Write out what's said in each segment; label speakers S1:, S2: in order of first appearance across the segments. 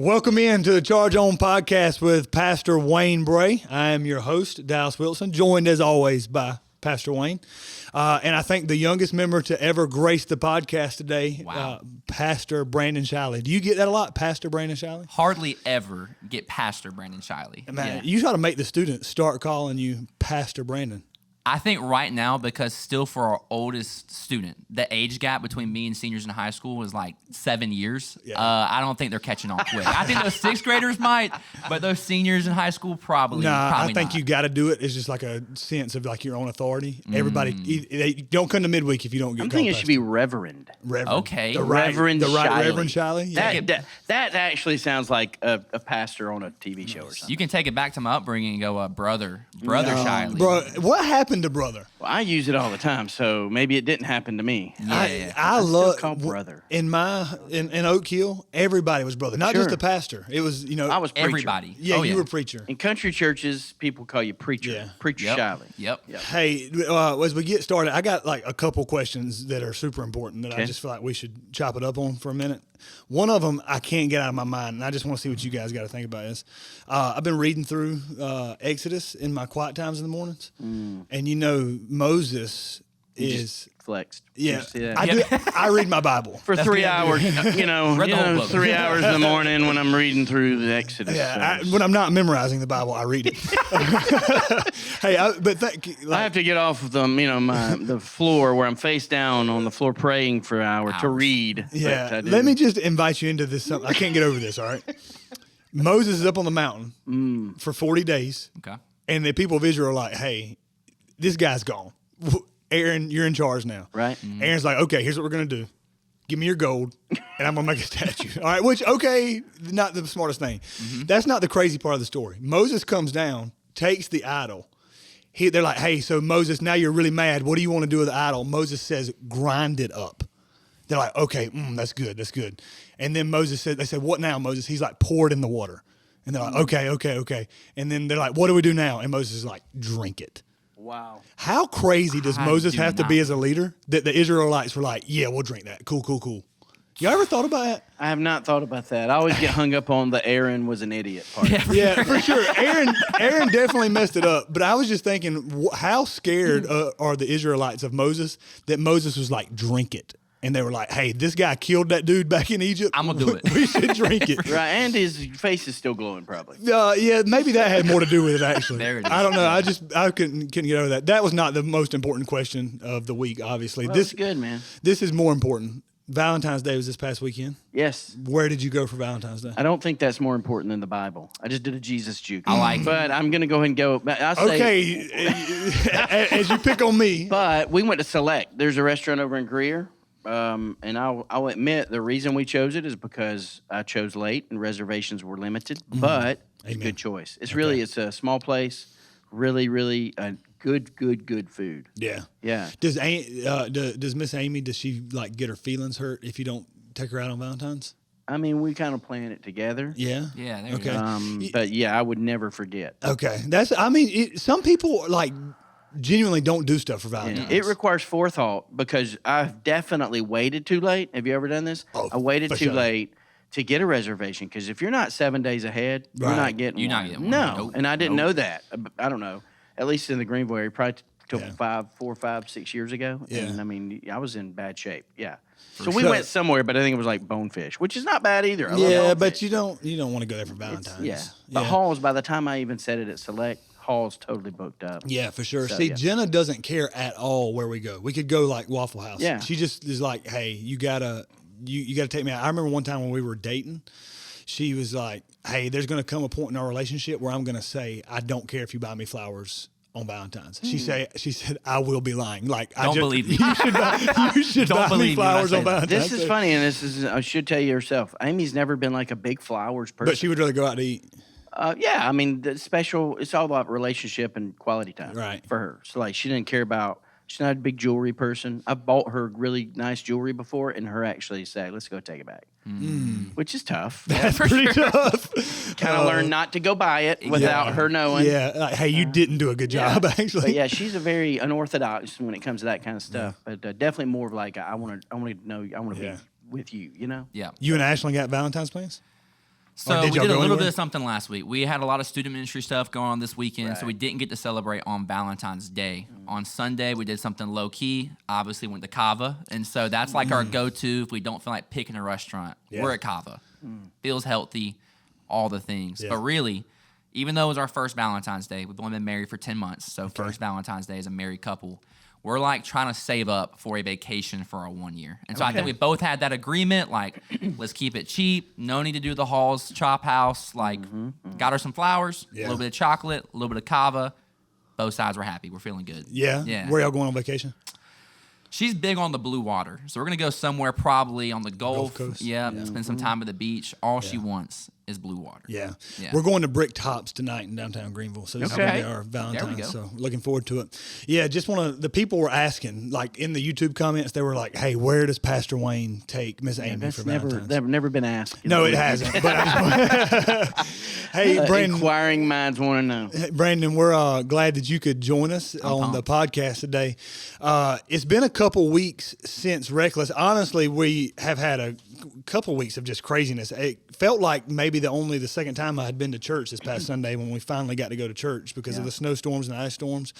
S1: Welcome in to the Charge On podcast with Pastor Wayne Bray. I am your host, Dallas Wilson, joined as always by Pastor Wayne. And I think the youngest member to ever grace the podcast today, Pastor Brandon Shiley. Do you get that a lot, Pastor Brandon Shiley?
S2: Hardly ever get Pastor Brandon Shiley.
S1: Man, you got to make the students start calling you Pastor Brandon.
S2: I think right now, because still for our oldest student, the age gap between me and seniors in high school was like 7 years. Yeah. I don't think they're catching on quick. I think those sixth graders might, but those seniors in high school probably
S1: I think
S2: not.
S1: you got to do it. It's just like a sense of like your own authority. Everybody, they don't come to midweek if you don't get
S3: I'm thinking it should be Reverend.
S2: Okay.
S3: Reverend Shiley.
S1: Reverend Shiley? Yeah.
S3: That actually sounds like a pastor on a TV show or something.
S2: You can take it back to my upbringing and go, brother Shiley.
S1: Bro, what happened to brother?
S3: Well, I use it all the time, so maybe it didn't happen to me.
S1: I love
S3: call brother.
S1: In Oak Hill, everybody was brother, not just the pastor. It was
S3: I was preacher.
S2: Everybody.
S1: Yeah, you were preacher.
S3: In country churches, people call you preacher.
S1: Yeah.
S3: Preacher Shiley.
S2: Yep.
S1: Hey, as we get started, I got like a couple questions that are super important that I just feel like we should chop it up on for a minute. One of them I can't get out of my mind, and I just want to see what you guys got to think about this. I've been reading through Exodus in my quiet times in the mornings, and Moses is
S3: flexed.
S1: Yeah,
S3: I
S1: I read my Bible
S3: for 3 hours. 3 hours in the morning when I'm reading through the Exodus.
S1: Yeah, when I'm not memorizing the Bible, I read it. Hey,
S3: I have to get off of the floor where I'm face down on the floor praying for an hour to read.
S1: Yeah, let me just invite you into this. I can't get over this. All right, Moses is up on the mountain for 40 days. Okay, and the people of Israel are like, "Hey, this guy's gone. Aaron, you're in charge now."
S3: Right.
S1: Mm-hmm. Aaron's like, "Okay, here's what we're going to do. Give me your gold, and I'm going to make a statue." All right, which, okay, not the smartest thing. Mm-hmm. That's not the crazy part of the story. Moses comes down, takes the idol. They're like, "Hey, so Moses, now you're really mad. What do you want to do with the idol?" Moses says, "Grind it up." They're like, "Okay, that's good, that's good." And then they said, "What now, Moses?" He's like, "Pour it in the water." And they're like, okay. And then they're like, "What do we do now?" And Moses is like, "Drink it."
S3: Wow.
S1: How crazy does Moses have to be as a leader that the Israelites were like, "Yeah, we'll drink that. Cool. You ever thought about that?
S3: I have not thought about that. I always get hung up on the Aaron was an idiot part.
S1: Yeah, for sure. Aaron definitely messed it up. But I was just thinking, how scared are the Israelites of Moses that Moses was like, "Drink it." And they were like, "Hey, this guy killed that dude back in Egypt.
S2: I'm going to do it.
S1: We should drink it."
S3: Right, and his face is still glowing probably.
S1: Yeah, maybe that had more to do with it, actually.
S2: There it is.
S1: I don't know. I couldn't get over that. That was not the most important question of the week, obviously.
S3: Well, that's good, man.
S1: This is more important. Valentine's Day was this past weekend.
S3: Yes.
S1: Where did you go for Valentine's Day?
S3: I don't think that's more important than the Bible. I just did a Jesus juke.
S2: I like it.
S3: But I'm going to go ahead and go.
S1: As you pick on me.
S3: But we went to Select. There's a restaurant over in Greer. And I'll admit the reason we chose it is because I chose late and reservations were limited. But it's a good choice. It's a small place. Really, really good food.
S1: Yeah.
S3: Yeah.
S1: Does Miss Amy, does she like get her feelings hurt if you don't take her out on Valentine's?
S3: I mean, we kind of plan it together.
S1: Yeah.
S2: Yeah. There
S1: Okay.
S2: you go.
S3: But yeah, I would never forget.
S1: Okay. Some people like genuinely don't do stuff for Valentine's.
S3: Yeah. It requires forethought because I've definitely waited too late. Have you ever done this? I waited too late to get a reservation because if you're not 7 days ahead, you're not getting one. No,
S2: Nope.
S3: And I didn't know that. I don't know. At least in the Greenville area, probably till 4, 5, 6 years ago.
S1: Yeah.
S3: And I mean, I was in bad shape. Yeah. So we went somewhere, but I think it was like Bonefish, which is not bad either. I love
S1: but you don't want to go there for Valentine's.
S3: The halls, by the time I even said it at Select, hall's totally booked up.
S1: Yeah, for sure.
S3: So,
S1: See, Jenna doesn't care at all where we go. We could go like Waffle House.
S3: Yeah.
S1: She just is like, "Hey, you gotta take me out." I remember one time when we were dating, she was like, "Hey, there's gonna come a point in our relationship where I'm gonna say I don't care if you buy me flowers on Valentine's." She said, "I will be lying. Like,
S2: Don't believe me.
S1: You should buy me flowers on Valentine's."
S3: This is funny, and I should tell you herself. Amy's never been like a big flowers person.
S1: But she would rather go out to eat.
S3: Yeah, I mean, it's all about relationship and quality time for her. So, like, she didn't care about, she's not a big jewelry person. I've bought her really nice jewelry before, and her actually say, "Let's go take it back," which is tough.
S1: That's pretty tough.
S3: Kind of learn not to go buy it without her knowing.
S1: Yeah, like, hey, you didn't do a good job, actually.
S3: But yeah, she's a very unorthodox when it comes to that kind of stuff. But definitely more of like, I want to know, I want to be with you, you know?
S2: Yeah.
S1: You and Ashley got Valentine's plans?
S2: So we
S1: y'all
S2: did a
S1: go
S2: little
S1: anywhere?
S2: bit of something last week. We had a lot of student ministry stuff going on this weekend, so we didn't get to celebrate on Valentine's Day. On Sunday, we did something low-key. Obviously, went to Cava, and so that's like our go-to if we don't feel like picking a restaurant.
S1: Yeah.
S2: We're at Cava. Feels healthy, all the things.
S1: Yeah.
S2: But really, even though it was our first Valentine's Day, we've only been married for 10 months, so first Valentine's Day as a married couple. We're like trying to save up for a vacation for our 1 year. And so I think we both had that agreement, like, let's keep it cheap. No need to do the Halls Chop House. Like, got her some flowers, a little bit of chocolate, a little bit of cava. Both sides were happy. We're feeling good.
S1: Yeah?
S2: Yeah.
S1: Where y'all going on vacation?
S2: She's big on the blue water. So we're going to go somewhere probably on the Gulf.
S1: Coast.
S2: Yeah, spend some time at the beach. All she wants is blue water.
S1: Yeah.
S2: Yeah.
S1: We're going to Brick Tops tonight in downtown Greenville. So this is going to be our Valentine's.
S2: go.
S1: So looking forward to it. Yeah, just the people were asking, like in the YouTube comments, they were like, hey, where does Pastor Wayne take Miss Amy for Valentine's?
S3: That's never been asked.
S1: No, it hasn't. But hey, Brandon.
S3: Inquiring minds want to know.
S1: Brandon, we're glad that you could join us on the podcast today. It's been a couple weeks since Reckless. Honestly, we have had a couple weeks of just craziness. It felt like maybe the second time I had been to church this past Sunday when we finally got to go to church because of the snowstorms and ice storms.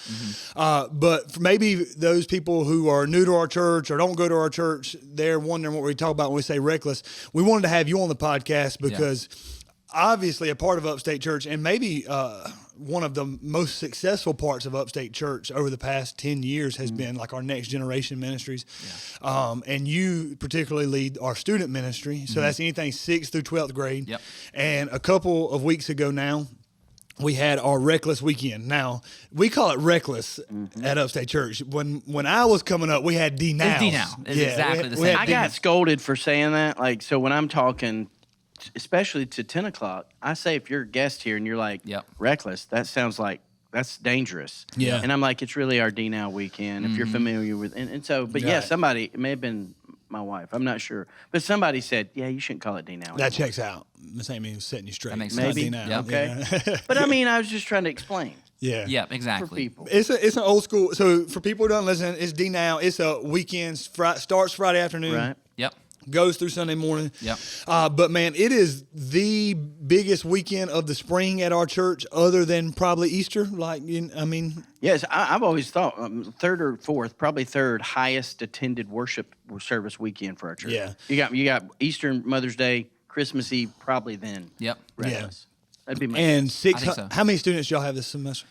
S1: But for maybe those people who are new to our church or don't go to our church, they're wondering what we talk about when we say Reckless. We wanted to have you on the podcast because obviously a part of Upstate Church and maybe one of the most successful parts of Upstate Church over the past 10 years has been like our Next Generation Ministries. And you particularly lead our student ministry. So that's anything 6th through 12th grade.
S2: Yep.
S1: And a couple of weeks ago now, we had our Reckless weekend. Now, we call it Reckless at Upstate Church. When I was coming up, we had D-Now.
S2: It's D-Now. It's exactly the same.
S3: I got scolded for saying that. Like, so when I'm talking, especially to 10 o'clock, I say if you're a guest here and you're like, Reckless, that sounds like that's dangerous.
S1: Yeah.
S3: And I'm like, it's really our D-Now weekend, if you're familiar with and so, but somebody, it may have been my wife, I'm not sure. But somebody said, you shouldn't call it D-Now.
S1: That checks out. Miss Amy was setting you straight.
S2: That makes
S1: It's not
S2: sense.
S1: D-Now.
S2: Yep.
S3: Okay. But I mean, I was just trying to explain
S1: Yeah.
S2: Yep, exactly.
S3: for people.
S1: It's an old school. So for people who don't listen, it's D-Now. It's a weekend. Starts Friday afternoon.
S3: Right.
S2: Yep.
S1: Goes through Sunday morning.
S2: Yep.
S1: But man, it is the biggest weekend of the spring at our church, other than probably Easter.
S3: Yes, I've always thought third or fourth, probably third highest attended worship service weekend for our church.
S1: Yeah.
S3: You got Easter, Mother's Day, Christmas Eve, probably then.
S2: Yep.
S3: Reckless. That'd be my
S1: And
S3: guess.
S1: six.
S2: I think so.
S1: How many students y'all have this semester?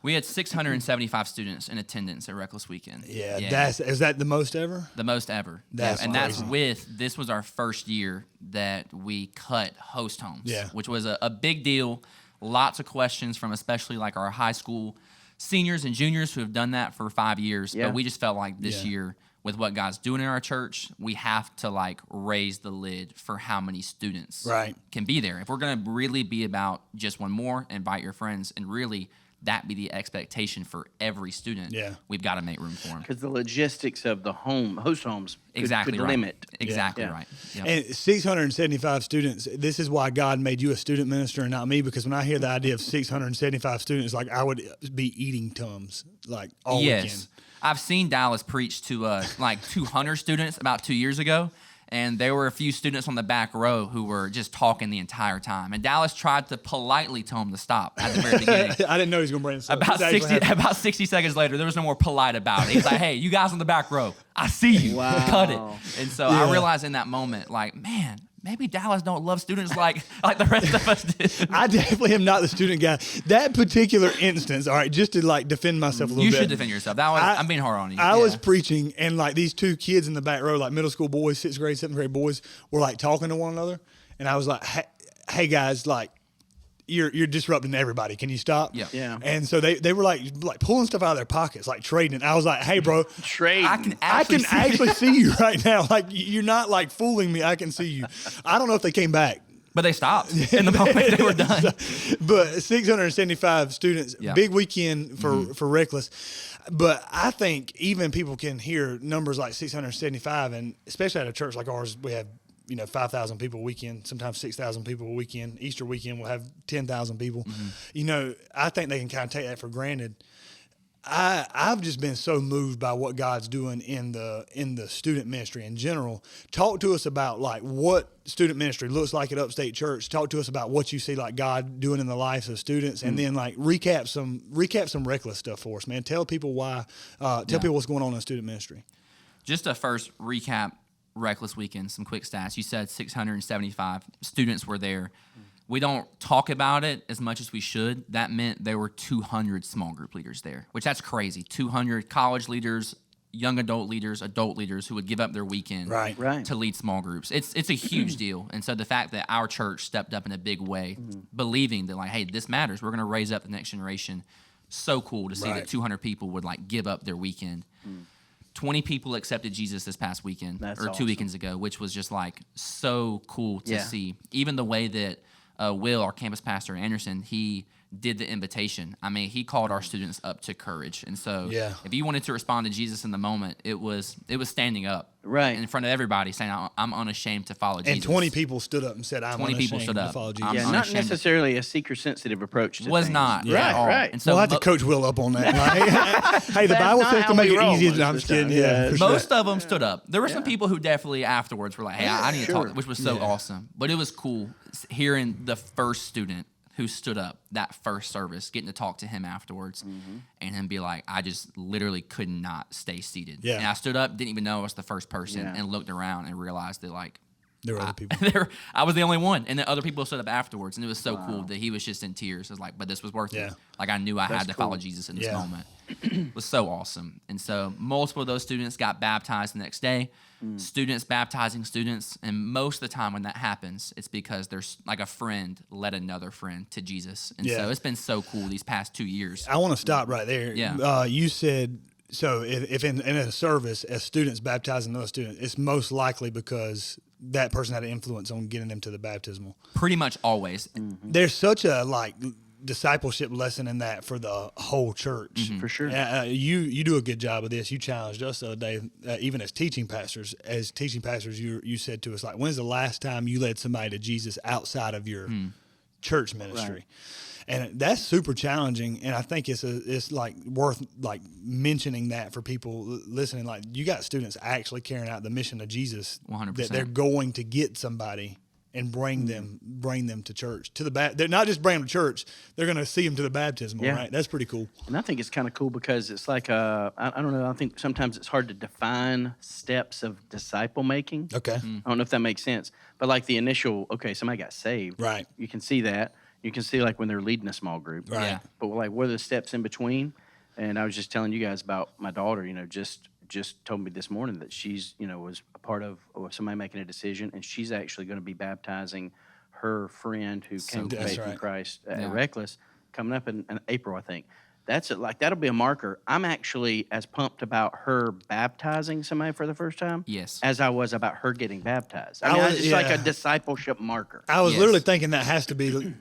S2: We had 675 students in attendance at Reckless Weekend.
S1: Yeah. Is that the most ever?
S2: The most ever.
S1: That's
S2: that's
S1: crazy.
S2: this was our first year that we cut host homes.
S1: Yeah.
S2: Which was a big deal. Lots of questions from especially like our high school seniors and juniors who have done that for 5 years.
S3: Yeah.
S2: But we just felt like this year, with what God's doing in our church, we have to like raise the lid for how many students can be there. If we're going to really be about just one more, invite your friends, and really that be the expectation for every student, we've got to make room for them.
S3: Because the logistics of the host homes could
S2: Right.
S3: limit.
S2: Exactly
S3: Yeah.
S2: right. Yep.
S1: And 675 students. This is why God made you a student minister and not me. Because when I hear the idea of 675 students, like I would be eating Tums like all weekend.
S2: I've seen Dallas preach to like 200 students about 2 years ago, and there were a few students on the back row who were just talking the entire time. And Dallas tried to politely tell them to stop at the very beginning.
S1: I didn't know he was going to bring this up.
S2: About 60 seconds later, there was no more polite about it. He's like, hey, you guys on the back row, I see you.
S3: Wow.
S2: Cut it. And so I realized in that moment, like, man, maybe Dallas don't love students like the rest of us do.
S1: I definitely am not the student guy. That particular instance, all right, just to like defend myself a little bit.
S2: You should defend yourself. I'm being hard on you.
S1: I was preaching, and like these two kids in the back row, like middle school boys, 6th grade, 7th grade boys, were like talking to one another. And I was like, hey guys, like, you're disrupting everybody. Can you stop?
S2: Yeah.
S3: Yeah.
S1: And so they were like pulling stuff out of their pockets, like trading. I was like, hey, bro,
S3: Trade.
S2: I can
S1: I can actually see you right now. Like, you're not like fooling me. I can see you. I don't know if they came back.
S2: But they stopped in the moment they were done.
S1: But 675 students, big weekend for Reckless. But I think even people can hear numbers like 675, and especially at a church like ours, we have 5,000 people a weekend, sometimes 6,000 people a weekend. Easter weekend we'll have 10,000 people. I think they can kind of take that for granted. I've just been so moved by what God's doing in the student ministry in general. Talk to us about like what student ministry looks like at Upstate Church. Talk to us about what you see like God doing in the lives of students, and then like recap some reckless stuff for us, man. Tell people why. Tell people what's going on in student ministry.
S2: Just to first recap Reckless Weekend, some quick stats. You said 675 students were there. We don't talk about it as much as we should. That meant there were 200 small group leaders there, which that's crazy. 200 college leaders, young adult leaders who would give up their weekend
S1: right.
S2: to lead small groups. It's a huge deal. And so the fact that our church stepped up in a big way, believing that like, hey, this matters. We're going to raise up the next generation. So cool to see that 200 people would like give up their weekend. 20 people accepted Jesus this past weekend or 2 weekends ago, which was just like so cool to see. Even the way that Will, our campus pastor, Anderson, he did the invitation. I mean, he called our students up to courage. And so if you wanted to respond to Jesus in the moment, it was standing up in front of everybody saying, I'm unashamed to follow Jesus.
S1: And 20 people stood up and said, I'm
S2: 20
S1: unashamed
S2: people stood up.
S1: to follow Jesus.
S3: Yeah, not necessarily a seeker-sensitive approach to
S2: was
S3: things.
S2: not.
S3: Right.
S2: And so
S1: we'll have to coach Will up on that. Right? Hey, the Bible
S3: not
S1: says
S3: how
S1: to make
S3: we
S1: it
S3: roll
S1: easy.
S3: most
S1: I'm
S3: of
S1: just
S3: the time.
S1: kidding. Yeah, for sure.
S2: most of them stood up. There were some people who definitely afterwards were like, hey, I need to talk, which was so awesome. But it was cool hearing the first student who stood up that first service, getting to talk to him afterwards, and him be like, I just literally could not stay seated.
S1: Yeah.
S2: And I stood up, didn't even know I was the first person, and looked around and realized that like,
S1: there were other people.
S2: I was the only one, and then other people stood up afterwards, and it was so cool that he was just in tears. It was like, but this was worth it. Like I knew I had to follow Jesus in this moment. It was so awesome. And so multiple of those students got baptized the next day. Students baptizing students, and most of the time when that happens, it's because there's like a friend led another friend to Jesus. And so it's been so cool these past 2 years.
S1: I want to stop right there.
S2: Yeah.
S1: You said, so if in a service, as students baptizing another student, it's most likely because that person had an influence on getting them to the baptismal.
S2: Pretty much always.
S1: There's such a like discipleship lesson in that for the whole church.
S3: For sure.
S1: You do a good job of this. You challenged us the other day, even as teaching pastors. As teaching pastors, you said to us, like, when's the last time you led somebody to Jesus outside of your church ministry? Right. And that's super challenging, and I think it's like worth like mentioning that for people listening. Like, you got students actually carrying out the mission of Jesus,
S2: 100%.
S1: that they're going to get somebody and bring them to church, they're not just bring them to church, they're going to see them to the baptismal, right? That's pretty cool.
S3: And I think it's kind of cool because it's like, I don't know, I think sometimes it's hard to define steps of disciple making.
S1: Okay.
S3: I don't know if that makes sense, but like the initial, somebody got saved.
S1: Right.
S3: You can see that. You can see like when they're leading a small group.
S1: Right.
S2: Yeah.
S3: But like, what are the steps in between? And I was just telling you guys about my daughter, just told me this morning that she's, was a part of somebody making a decision, and she's actually going to be baptizing her friend who came to faith in Christ at Reckless coming up in April, I think. That's it. Like, that'll be a marker. I'm actually as pumped about her baptizing somebody for the first time as I was about her getting baptized. I mean, it's like a discipleship marker.
S1: I was literally thinking that has to be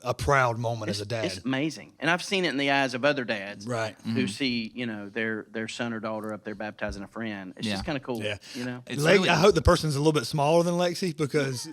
S1: a proud moment as a dad.
S3: It's amazing. And I've seen it in the eyes of other dads who see, their son or daughter up there baptizing a friend. It's just kind of cool. Yeah.
S1: I hope the person's a little bit smaller than Lexi, because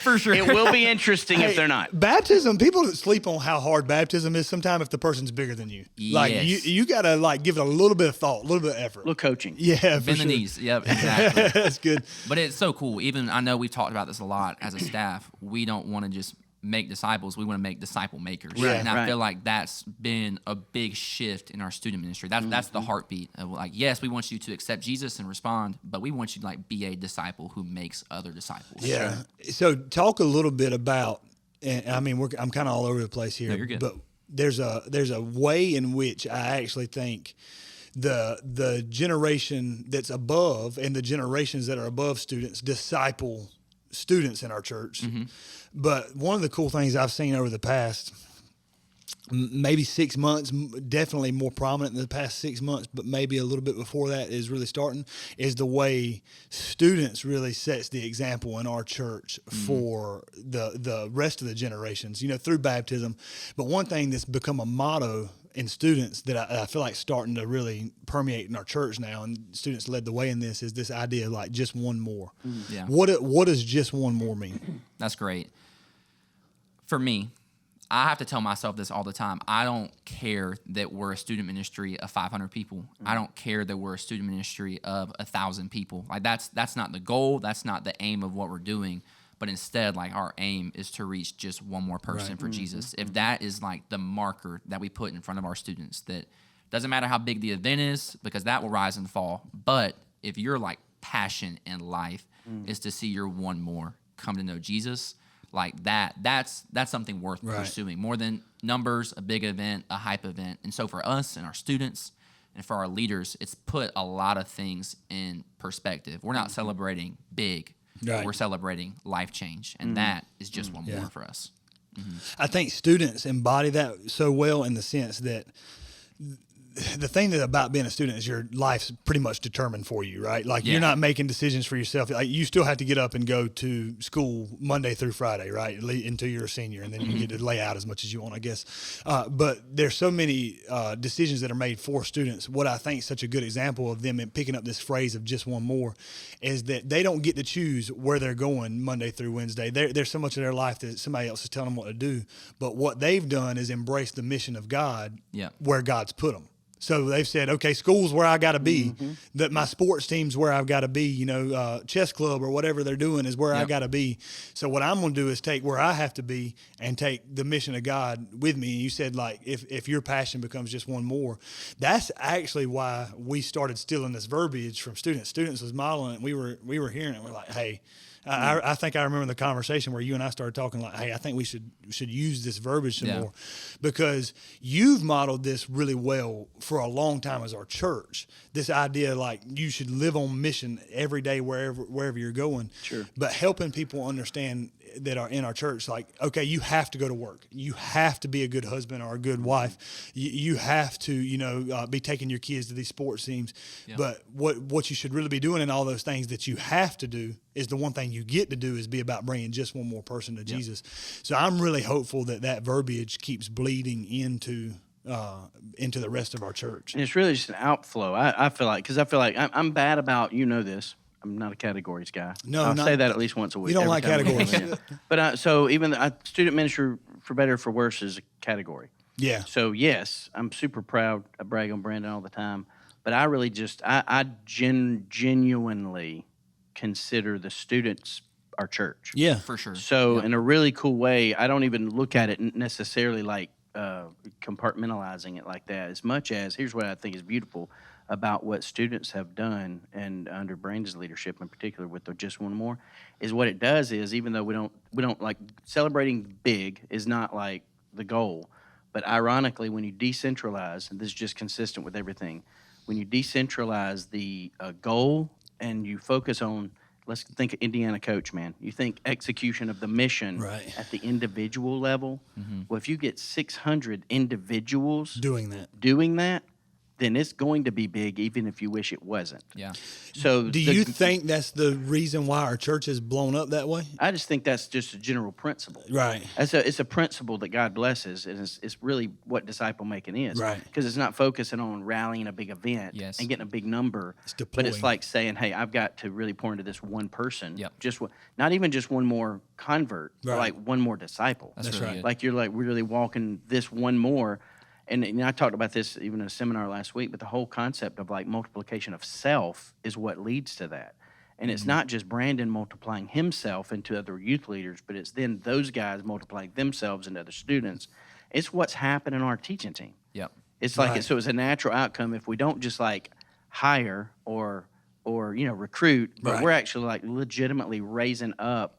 S2: for sure
S3: it will be interesting if they're not.
S1: Baptism, people sleep on how hard baptism is sometimes if the person's bigger than you. Like, you got to like give it a little bit of thought, a little bit of effort.
S3: A little coaching.
S1: Yeah, for
S2: Bend
S1: sure.
S2: the knees. Yep, exactly.
S1: That's good.
S2: But it's so cool. Even, I know we've talked about this a lot as a staff. We don't want to just make disciples, we want to make disciple makers.
S1: Right,
S2: and I feel like that's been a big shift in our student ministry. That's the heartbeat of like, yes, we want you to accept Jesus and respond, but we want you to like be a disciple who makes other disciples.
S1: Yeah. So talk a little bit about, and I mean, I'm kind of all over the place here.
S2: No, you're good.
S1: But there's a way in which I actually think the generation that's above and the generations that are above students disciple students in our church. But one of the cool things I've seen over the past maybe 6 months, definitely more prominent in the past 6 months, but maybe a little bit before that is really starting, is the way students really sets the example in our church for the rest of the generations, through baptism. But one thing that's become a motto in students that I feel like starting to really permeate in our church now, and students led the way in this, is this idea of like just one more.
S2: Yeah.
S1: What does just one more mean?
S2: That's great. For me, I have to tell myself this all the time. I don't care that we're a student ministry of 500 people. I don't care that we're a student ministry of 1,000 people. Like that's not the goal. That's not the aim of what we're doing. But instead, like our aim is to reach just one more person for Jesus. If that is like the marker that we put in front of our students, that doesn't matter how big the event is, because that will rise and fall. But if your like passion in life is to see your one more come to know Jesus, like that's something worth pursuing more than numbers, a big event, a hype event. And so for us and our students and for our leaders, it's put a lot of things in perspective. We're not celebrating big.
S1: Right.
S2: We're celebrating life change. And that is just one more for us.
S1: I think students embody that so well in the sense that the thing that about being a student is your life's pretty much determined for you, right? Like you're not making decisions for yourself. Like you still have to get up and go to school Monday through Friday, right? Until you're a senior, and then you get to lay out as much as you want, I guess. But there's so many decisions that are made for students. What I think is such a good example of them in picking up this phrase of just one more is that they don't get to choose where they're going Monday through Wednesday. There's so much of their life that somebody else is telling them what to do. But what they've done is embrace the mission of God where God's put them. So they've said, okay, school's where I got to be. That my sports team's where I've got to be. You know, chess club or whatever they're doing is where I got to be. So what I'm going to do is take where I have to be and take the mission of God with me. And you said, like, if your passion becomes just one more, that's actually why we started stealing this verbiage from students. Students was modeling it. We were hearing it. We're like, hey. I think I remember the conversation where you and I started talking like, hey, I think we should use this verbiage some more, because you've modeled this really well for a long time as our church. This idea like you should live on mission every day wherever you're going. Sure. But helping people understand that are in our church, like, okay, you have to go to work. You have to be a good husband or a good wife. You have to, be taking your kids to these sports teams. Yeah. But what you should really be doing in all those things that you have to do is the one thing you get to do is be about bringing just one more person to Jesus. So I'm really hopeful that verbiage keeps bleeding into the rest of our church.
S3: And it's really just an outflow. I feel like, because I feel like I'm bad about, this. I'm not a categories guy.
S1: No,
S3: I'll say that at least once a week.
S1: You don't like categories.
S3: But so even student ministry, for better or for worse, is a category.
S1: Yeah.
S3: So yes, I'm super proud. I brag on Brandon all the time. But I really just, I genuinely consider the students our church.
S1: Yeah.
S2: For sure.
S3: So in a really cool way, I don't even look at it necessarily like compartmentalizing it like that, as much as, here's what I think is beautiful about what students have done, and under Brandon's leadership in particular with the Just One More, is what it does is, even though we don't like, celebrating big is not like the goal, but ironically, when you decentralize, and this is just consistent with everything, when you decentralize the goal and you focus on, let's think of Indiana coach, man. You think execution of the mission at the individual level. Well, if you get 600 individuals
S1: doing
S3: that, then it's going to be big, even if you wish it wasn't.
S2: Yeah.
S3: So,
S1: do you think that's the reason why our church is blown up that way?
S3: I just think that's just a general principle.
S1: Right.
S3: It's a principle that God blesses, and it's really what disciple making is.
S1: Right.
S3: Because it's not focusing on rallying a big event and getting a big number. But it's like saying, hey, I've got to really pour into this one person.
S2: Yep.
S3: Not even just one more convert, but like one more disciple.
S2: That's really
S1: right.
S2: good.
S3: Like you're like really walking this one more. And I talked about this even in a seminar last week, but the whole concept of like multiplication of self is what leads to that. And it's not just Brandon multiplying himself into other youth leaders, but it's then those guys multiplying themselves into other students. It's what's happened in our teaching team.
S2: Yep.
S3: It's like, so it's a natural outcome if we don't just like hire or recruit, but we're actually like legitimately raising up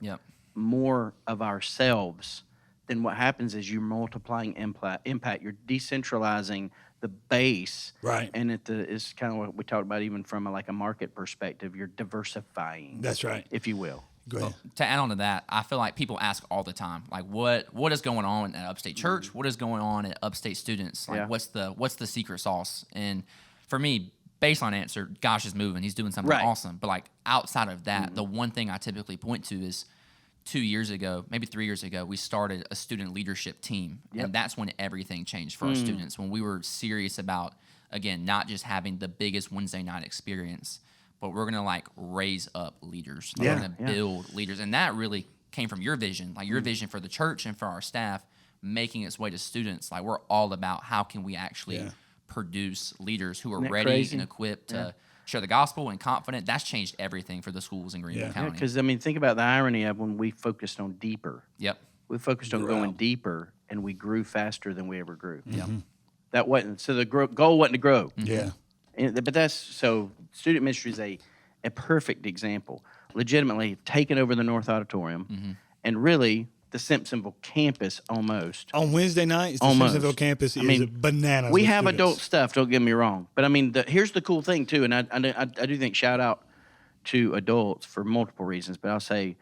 S3: more of ourselves. Then what happens is you're multiplying impact. You're decentralizing the base, and it's kind of what we talked about, even from a market perspective. You're diversifying.
S1: That's right,
S3: if you will.
S1: Go ahead.
S2: To add on to that, I feel like people ask all the time, like, what is going on at Upstate Church? What is going on at Upstate Students? Like, what's the secret sauce? And for me, baseline answer, gosh is moving. He's doing something awesome. But like outside of that, the one thing I typically point to is 2 years ago, maybe 3 years ago, we started a student leadership team. And that's when everything changed for our students, when we were serious about, again, not just having the biggest Wednesday night experience, but we're going to raise up leaders. We're going to build leaders. And that really came from your vision, your vision for the church and for our staff making its way to students, like we're all about how can we actually produce leaders who are
S3: Isn't that
S2: ready
S3: crazy?
S2: and equipped to share the gospel and confident. That's changed everything for the schools in Greenville County.
S3: Because, I mean, think about the irony of when we focused on deeper.
S2: Yep.
S3: We focused on going deeper, and we grew faster than we ever grew.
S2: Yep.
S3: That wasn't, so the goal wasn't to grow.
S1: Yeah.
S3: But that's, so student ministry is a perfect example. Legitimately taking over the North Auditorium and really the Simpsonville campus almost.
S1: On Wednesday nights, the
S3: Almost.
S1: Simpsonville campus is
S3: mean,
S1: bananas.
S3: We
S1: with
S3: have
S1: students.
S3: adult stuff, don't get me wrong. But I mean, here's the cool thing too, and I do think shout out to adults for multiple reasons, but I'll say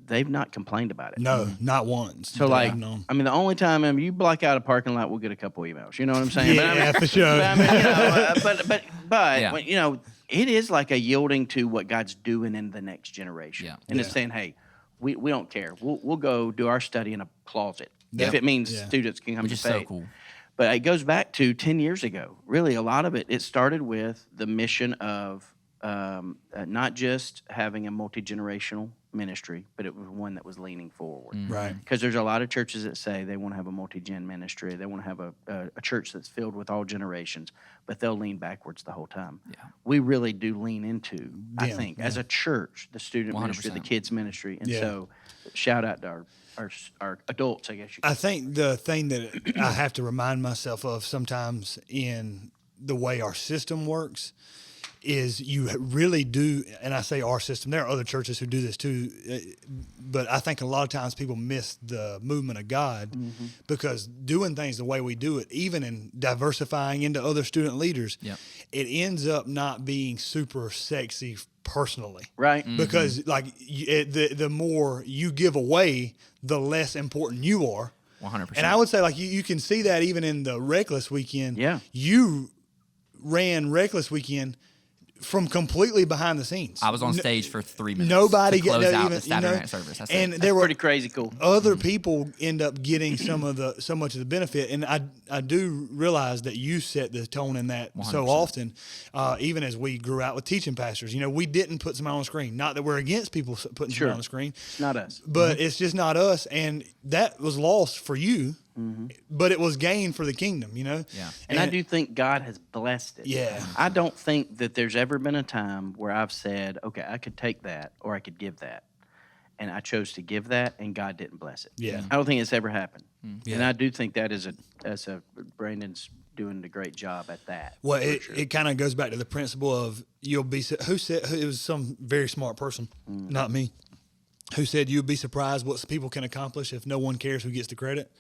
S3: they've not complained about it.
S1: No, not once.
S3: So
S1: that
S3: like,
S1: I've known.
S3: I mean, the only time you black out a parking lot, we'll get a couple emails. You know what I'm saying?
S1: Yeah,
S3: but I mean,
S1: for sure.
S3: But I mean, you know, but
S2: Yeah.
S3: when, you know, it is like a yielding to what God's doing in the next generation,
S2: Yeah.
S3: and it's saying, hey, we don't care. We'll go do our study in a closet if it means students can come
S2: Which
S3: to
S2: is
S3: faith.
S2: so cool.
S3: But it goes back to 10 years ago. Really, a lot of it started with the mission of not just having a multi-generational ministry, but it was one that was leaning forward.
S1: Right.
S3: Because there's a lot of churches that say they want to have a multi-gen ministry. They want to have a church that's filled with all generations, but they'll lean backwards the whole time.
S2: Yeah.
S3: We really do lean into, I
S1: Yeah,
S3: think, as a church, the student ministry, the
S2: 100%.
S3: kids ministry. And
S1: Yeah.
S3: so shout out to our adults, I guess you could
S1: I think the thing that I have to remind myself of sometimes in the way our system works is you really do, and I say our system, there are other churches who do this too, but I think a lot of times people miss the movement of God because doing things the way we do it, even in diversifying into other student leaders, it ends up not being super sexy personally.
S3: Right.
S1: Because like the more you give away, the less important you are.
S2: 100%.
S1: And I would say like you can see that even in the Reckless weekend.
S3: Yeah.
S1: You ran Reckless weekend from completely behind the scenes.
S2: I was on stage for 3 minutes.
S1: Nobody
S2: to close
S1: get
S2: out
S1: even
S2: the Saturday
S1: you know,
S2: night service. That's
S1: and
S2: it.
S1: there were
S3: Pretty crazy cool.
S1: other people end up getting so much of the benefit, and I do realize that you set the tone in that so
S2: 100%.
S1: often. Even as we grew out with teaching pastors, you know, we didn't put somebody on the screen. Not that we're against people putting somebody on the screen,
S3: It's not us.
S1: but it's just not us, and that was lost for you. But it was gain for the kingdom, you know?
S2: Yeah.
S3: And I do think God has blessed it.
S1: Yeah.
S3: I don't think that there's ever been a time where I've said, okay, I could take that or I could give that. And I chose to give that and God didn't bless it.
S1: Yeah.
S3: I don't think it's ever happened.
S1: Yeah.
S3: And I do think that is Brandon's doing a great job at that.
S1: Well,
S3: for
S1: it,
S3: sure.
S1: it kind of goes back to the principle of you'll be, who said, it was some very smart person, not me, who said you'll be surprised what people can accomplish if no one cares who gets the credit.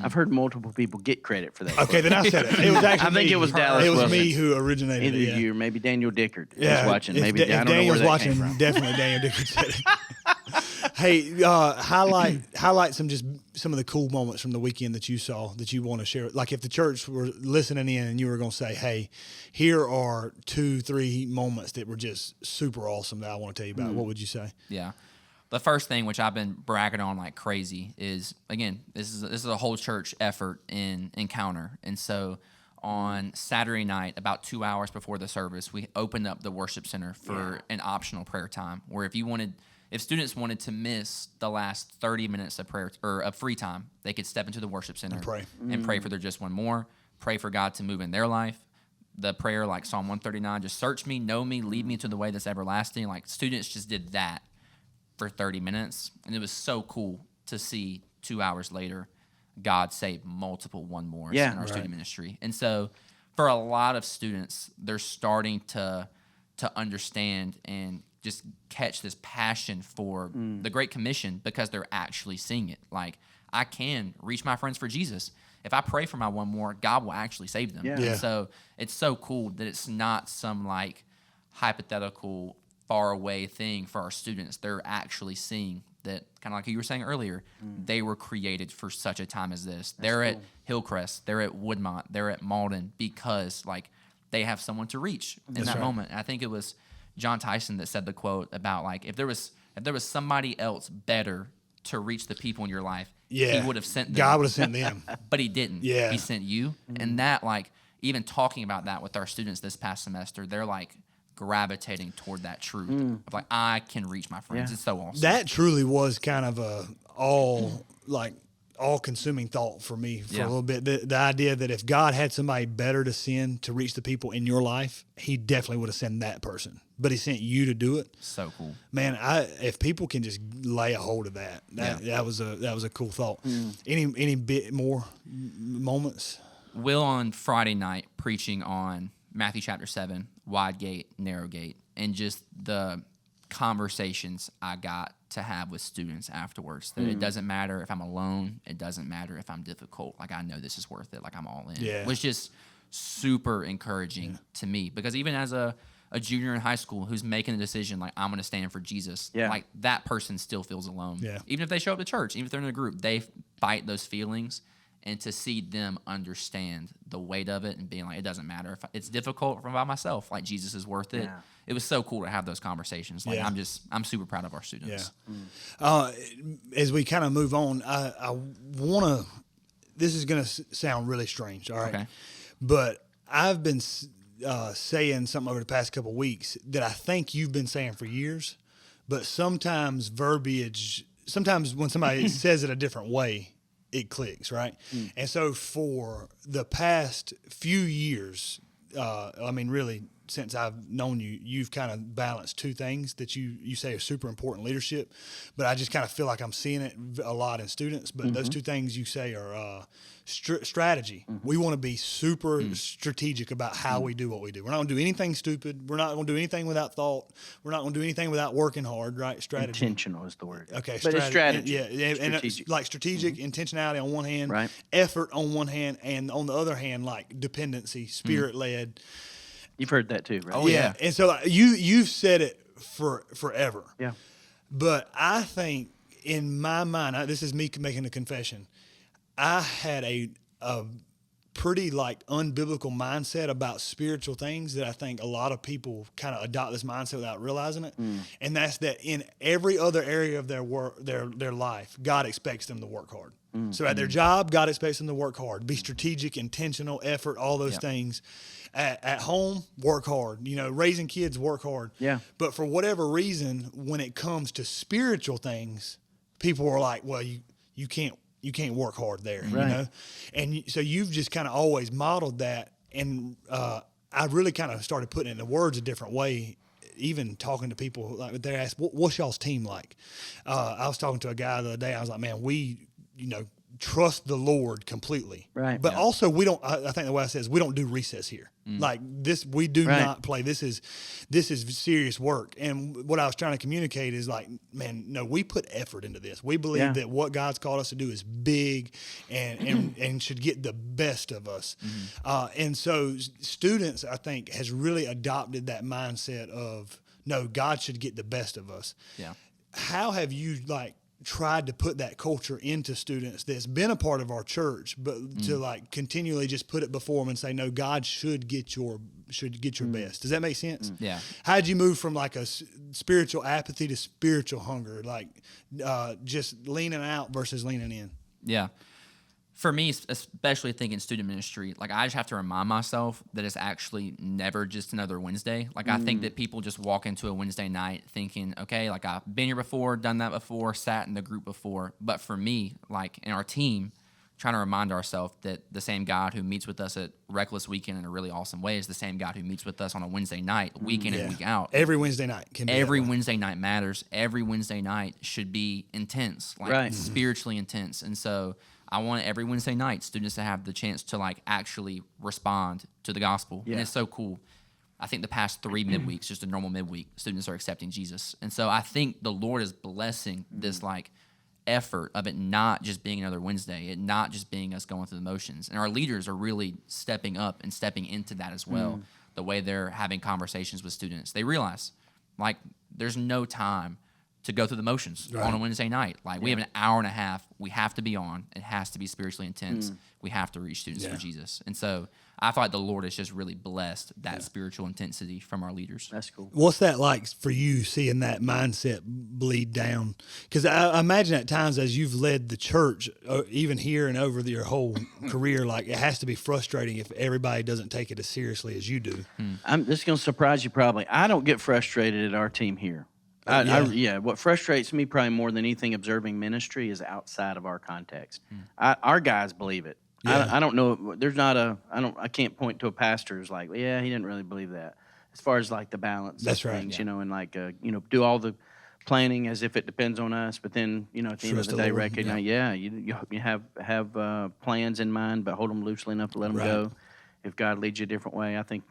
S3: I've heard multiple people get credit for that.
S1: Okay, then I said it. It was actually
S3: I think
S1: me.
S3: it was Dallas
S1: It was
S3: Wilson.
S1: me who originated
S3: Either
S1: it. Yeah.
S3: you or maybe Daniel Dickard
S1: Yeah,
S3: was watching.
S1: If,
S3: Maybe
S1: if
S3: I don't know
S1: Daniel's
S3: where that
S1: watching,
S3: came from.
S1: definitely Daniel Dickard said it. Hey, highlight some of the cool moments from the weekend that you saw that you want to share. Like if the church were listening in and you were going to say, "Hey, here are 2-3 moments that were just super awesome that I want to tell you about," what would you say?
S2: Yeah. The first thing, which I've been bragging on like crazy, is again, this is a whole church effort in Encounter. And so on Saturday night, about 2 hours before the service, we opened up the worship center for an optional prayer time where if students wanted to miss the last 30 minutes of prayer or of free time, they could step into the worship center and pray for their just one more, pray for God to move in their life. The prayer like Psalm 139, just search me, know me, lead me to the way that's everlasting. Like students just did that for 30 minutes, and it was so cool to see 2 hours later God save multiple one mores in our student ministry. And so for a lot of students, they're starting to understand and just catch this passion for the Great Commission because they're actually seeing it. Like, I can reach my friends for Jesus. If I pray for my one more, God will actually save them.
S3: Yeah.
S1: Yeah.
S2: And so it's so cool that it's not some like hypothetical far away thing for our students. They're actually seeing that, kind of like you were saying earlier, they were created for such a time as this. They're at Hillcrest, they're at Woodmont, they're at Malden because like they have someone to reach in that moment. And I think it was John Tyson that said the quote about like if there was somebody else better to reach the people in your life, he would have sent them.
S1: God would have sent them.
S2: But he didn't.
S1: Yeah.
S2: He sent you. And that like even talking about that with our students this past semester, they're like gravitating toward that truth of like I can reach my friends.
S3: Yeah.
S2: It's so awesome.
S1: That truly was kind of a all-consuming thought for me for
S2: Yeah.
S1: a little bit. The idea that if God had somebody better to send to reach the people in your life, he definitely would have sent that person. But he sent you to do it.
S2: So cool.
S1: Man, if people can just lay a hold of that was a cool thought. Any bit more moments?
S2: Will on Friday night preaching on Matthew chapter 7, wide gate, narrow gate, and just the conversations I got to have with students afterwards. That it doesn't matter if I'm alone. It doesn't matter if I'm difficult. Like, I know this is worth it. Like, I'm all in.
S1: Yeah.
S2: Which is super encouraging to me, because even as a junior in high school who's making a decision like, I'm going to stand for Jesus, like, that person still feels alone.
S1: Yeah.
S2: Even if they show up to church, even if they're in a group, they fight those feelings. And to see them understand the weight of it and being like, it doesn't matter if it's difficult by myself, like, Jesus is worth it.
S3: Yeah.
S2: It was so cool to have those conversations. Like,
S1: Yeah.
S2: I'm super proud of our students.
S1: Yeah. As we kind of move on, I want to. This is going to sound really strange, all right?
S2: Okay.
S1: But I've been saying something over the past couple of weeks that I think you've been saying for years, but sometimes verbiage. Sometimes when somebody says it a different way, it clicks, right? And so for the past few years, I mean, really, since I've known you, you've kind of balanced two things that you say are super important: leadership, but I just kind of feel like I'm seeing it a lot in students. But those two things you say are strategy. We want to be super strategic about how we do what we do. We're not going to do anything stupid. We're not going to do anything without thought. We're not going to do anything without working hard, right? Strategy.
S3: Intentional is the word.
S1: Okay,
S3: but it's strategy.
S1: Yeah, and it's like strategic intentionality on one hand,
S3: Right.
S1: effort on one hand, and on the other hand, like dependency, spirit led.
S3: You've heard that too, right?
S2: Oh, yeah.
S1: And so you've said it forever.
S3: Yeah.
S1: But I think in my mind, this is me making a confession. I had a pretty like unbiblical mindset about spiritual things that I think a lot of people kind of adopt this mindset without realizing it. And that's that in every other area of their work, their life, God expects them to work hard. So at their job, God expects them to work hard, be strategic, intentional, effort, all those things. At home, work hard. You know, raising kids, work hard.
S3: Yeah.
S1: But for whatever reason, when it comes to spiritual things, people are like, well, you can't work hard there,
S3: Right.
S1: you know? And so you've just kind of always modeled that. And I really kind of started putting it into words a different way, even talking to people. Like, they asked, what's y'all's team like? I was talking to a guy the other day. I was like, man, we, trust the Lord completely.
S3: Right.
S1: But also we don't, I think the way I said is we don't do recess here. Like this, we do not play. This is serious work. And what I was trying to communicate is like, man, no, we put effort into this. We believe that what God's called us to do is big and should get the best of us. And so students, I think, has really adopted that mindset of, no, God should get the best of us.
S2: Yeah.
S1: How have you tried to put that culture into students that's been a part of our church, but to continually just put it before them and say, no, God should get your best. Does that make sense?
S2: Yeah.
S1: How'd you move from like a spiritual apathy to spiritual hunger? Just leaning out versus leaning in.
S2: Yeah. For me, especially thinking student ministry, like, I just have to remind myself that it's actually never just another Wednesday. Like, I think that people just walk into a Wednesday night thinking, okay, like, I've been here before, done that before, sat in the group before. But for me, like, in our team, trying to remind ourselves that the same God who meets with us at Reckless Weekend in a really awesome way is the same God who meets with us on a Wednesday night, week in and week out.
S1: Every Wednesday night can be
S2: Every
S1: that way.
S2: Wednesday night matters. Every Wednesday night should be intense, like spiritually intense. And so I want every Wednesday night students to have the chance to actually respond to the gospel. And it's so cool. I think the past 3 midweeks, just a normal midweek, students are accepting Jesus. And so I think the Lord is blessing this effort of it not just being another Wednesday, it not just being us going through the motions. And our leaders are really stepping up and stepping into that as well. The way they're having conversations with students. They realize there's no time to go through the motions on a Wednesday night. We have an hour and a half. We have to be on. It has to be spiritually intense. We have to reach students for Jesus. And so I thought the Lord has just really blessed that spiritual intensity from our leaders.
S3: That's cool.
S1: What's that like for you, seeing that mindset bleed down? Because I imagine at times as you've led the church, even here and over your whole career, it has to be frustrating if everybody doesn't take it as seriously as you do.
S3: This is going to surprise you probably. I don't get frustrated at our team here. What frustrates me probably more than anything observing ministry is outside of our context. Our guys believe it.
S1: Yeah.
S3: I don't know. There's not I can't point to a pastor who's like, yeah, he didn't really believe that. As far as like the balance
S1: That's
S3: of
S1: right,
S3: things,
S1: yeah.
S3: and like, do all the planning as if it depends on us. But then, at the end of
S1: Trust
S3: the
S1: the
S3: day,
S1: Lord,
S3: recognize, you have plans in mind, but hold them loosely enough to let them
S1: Right.
S3: go. If God leads you a different way. I think,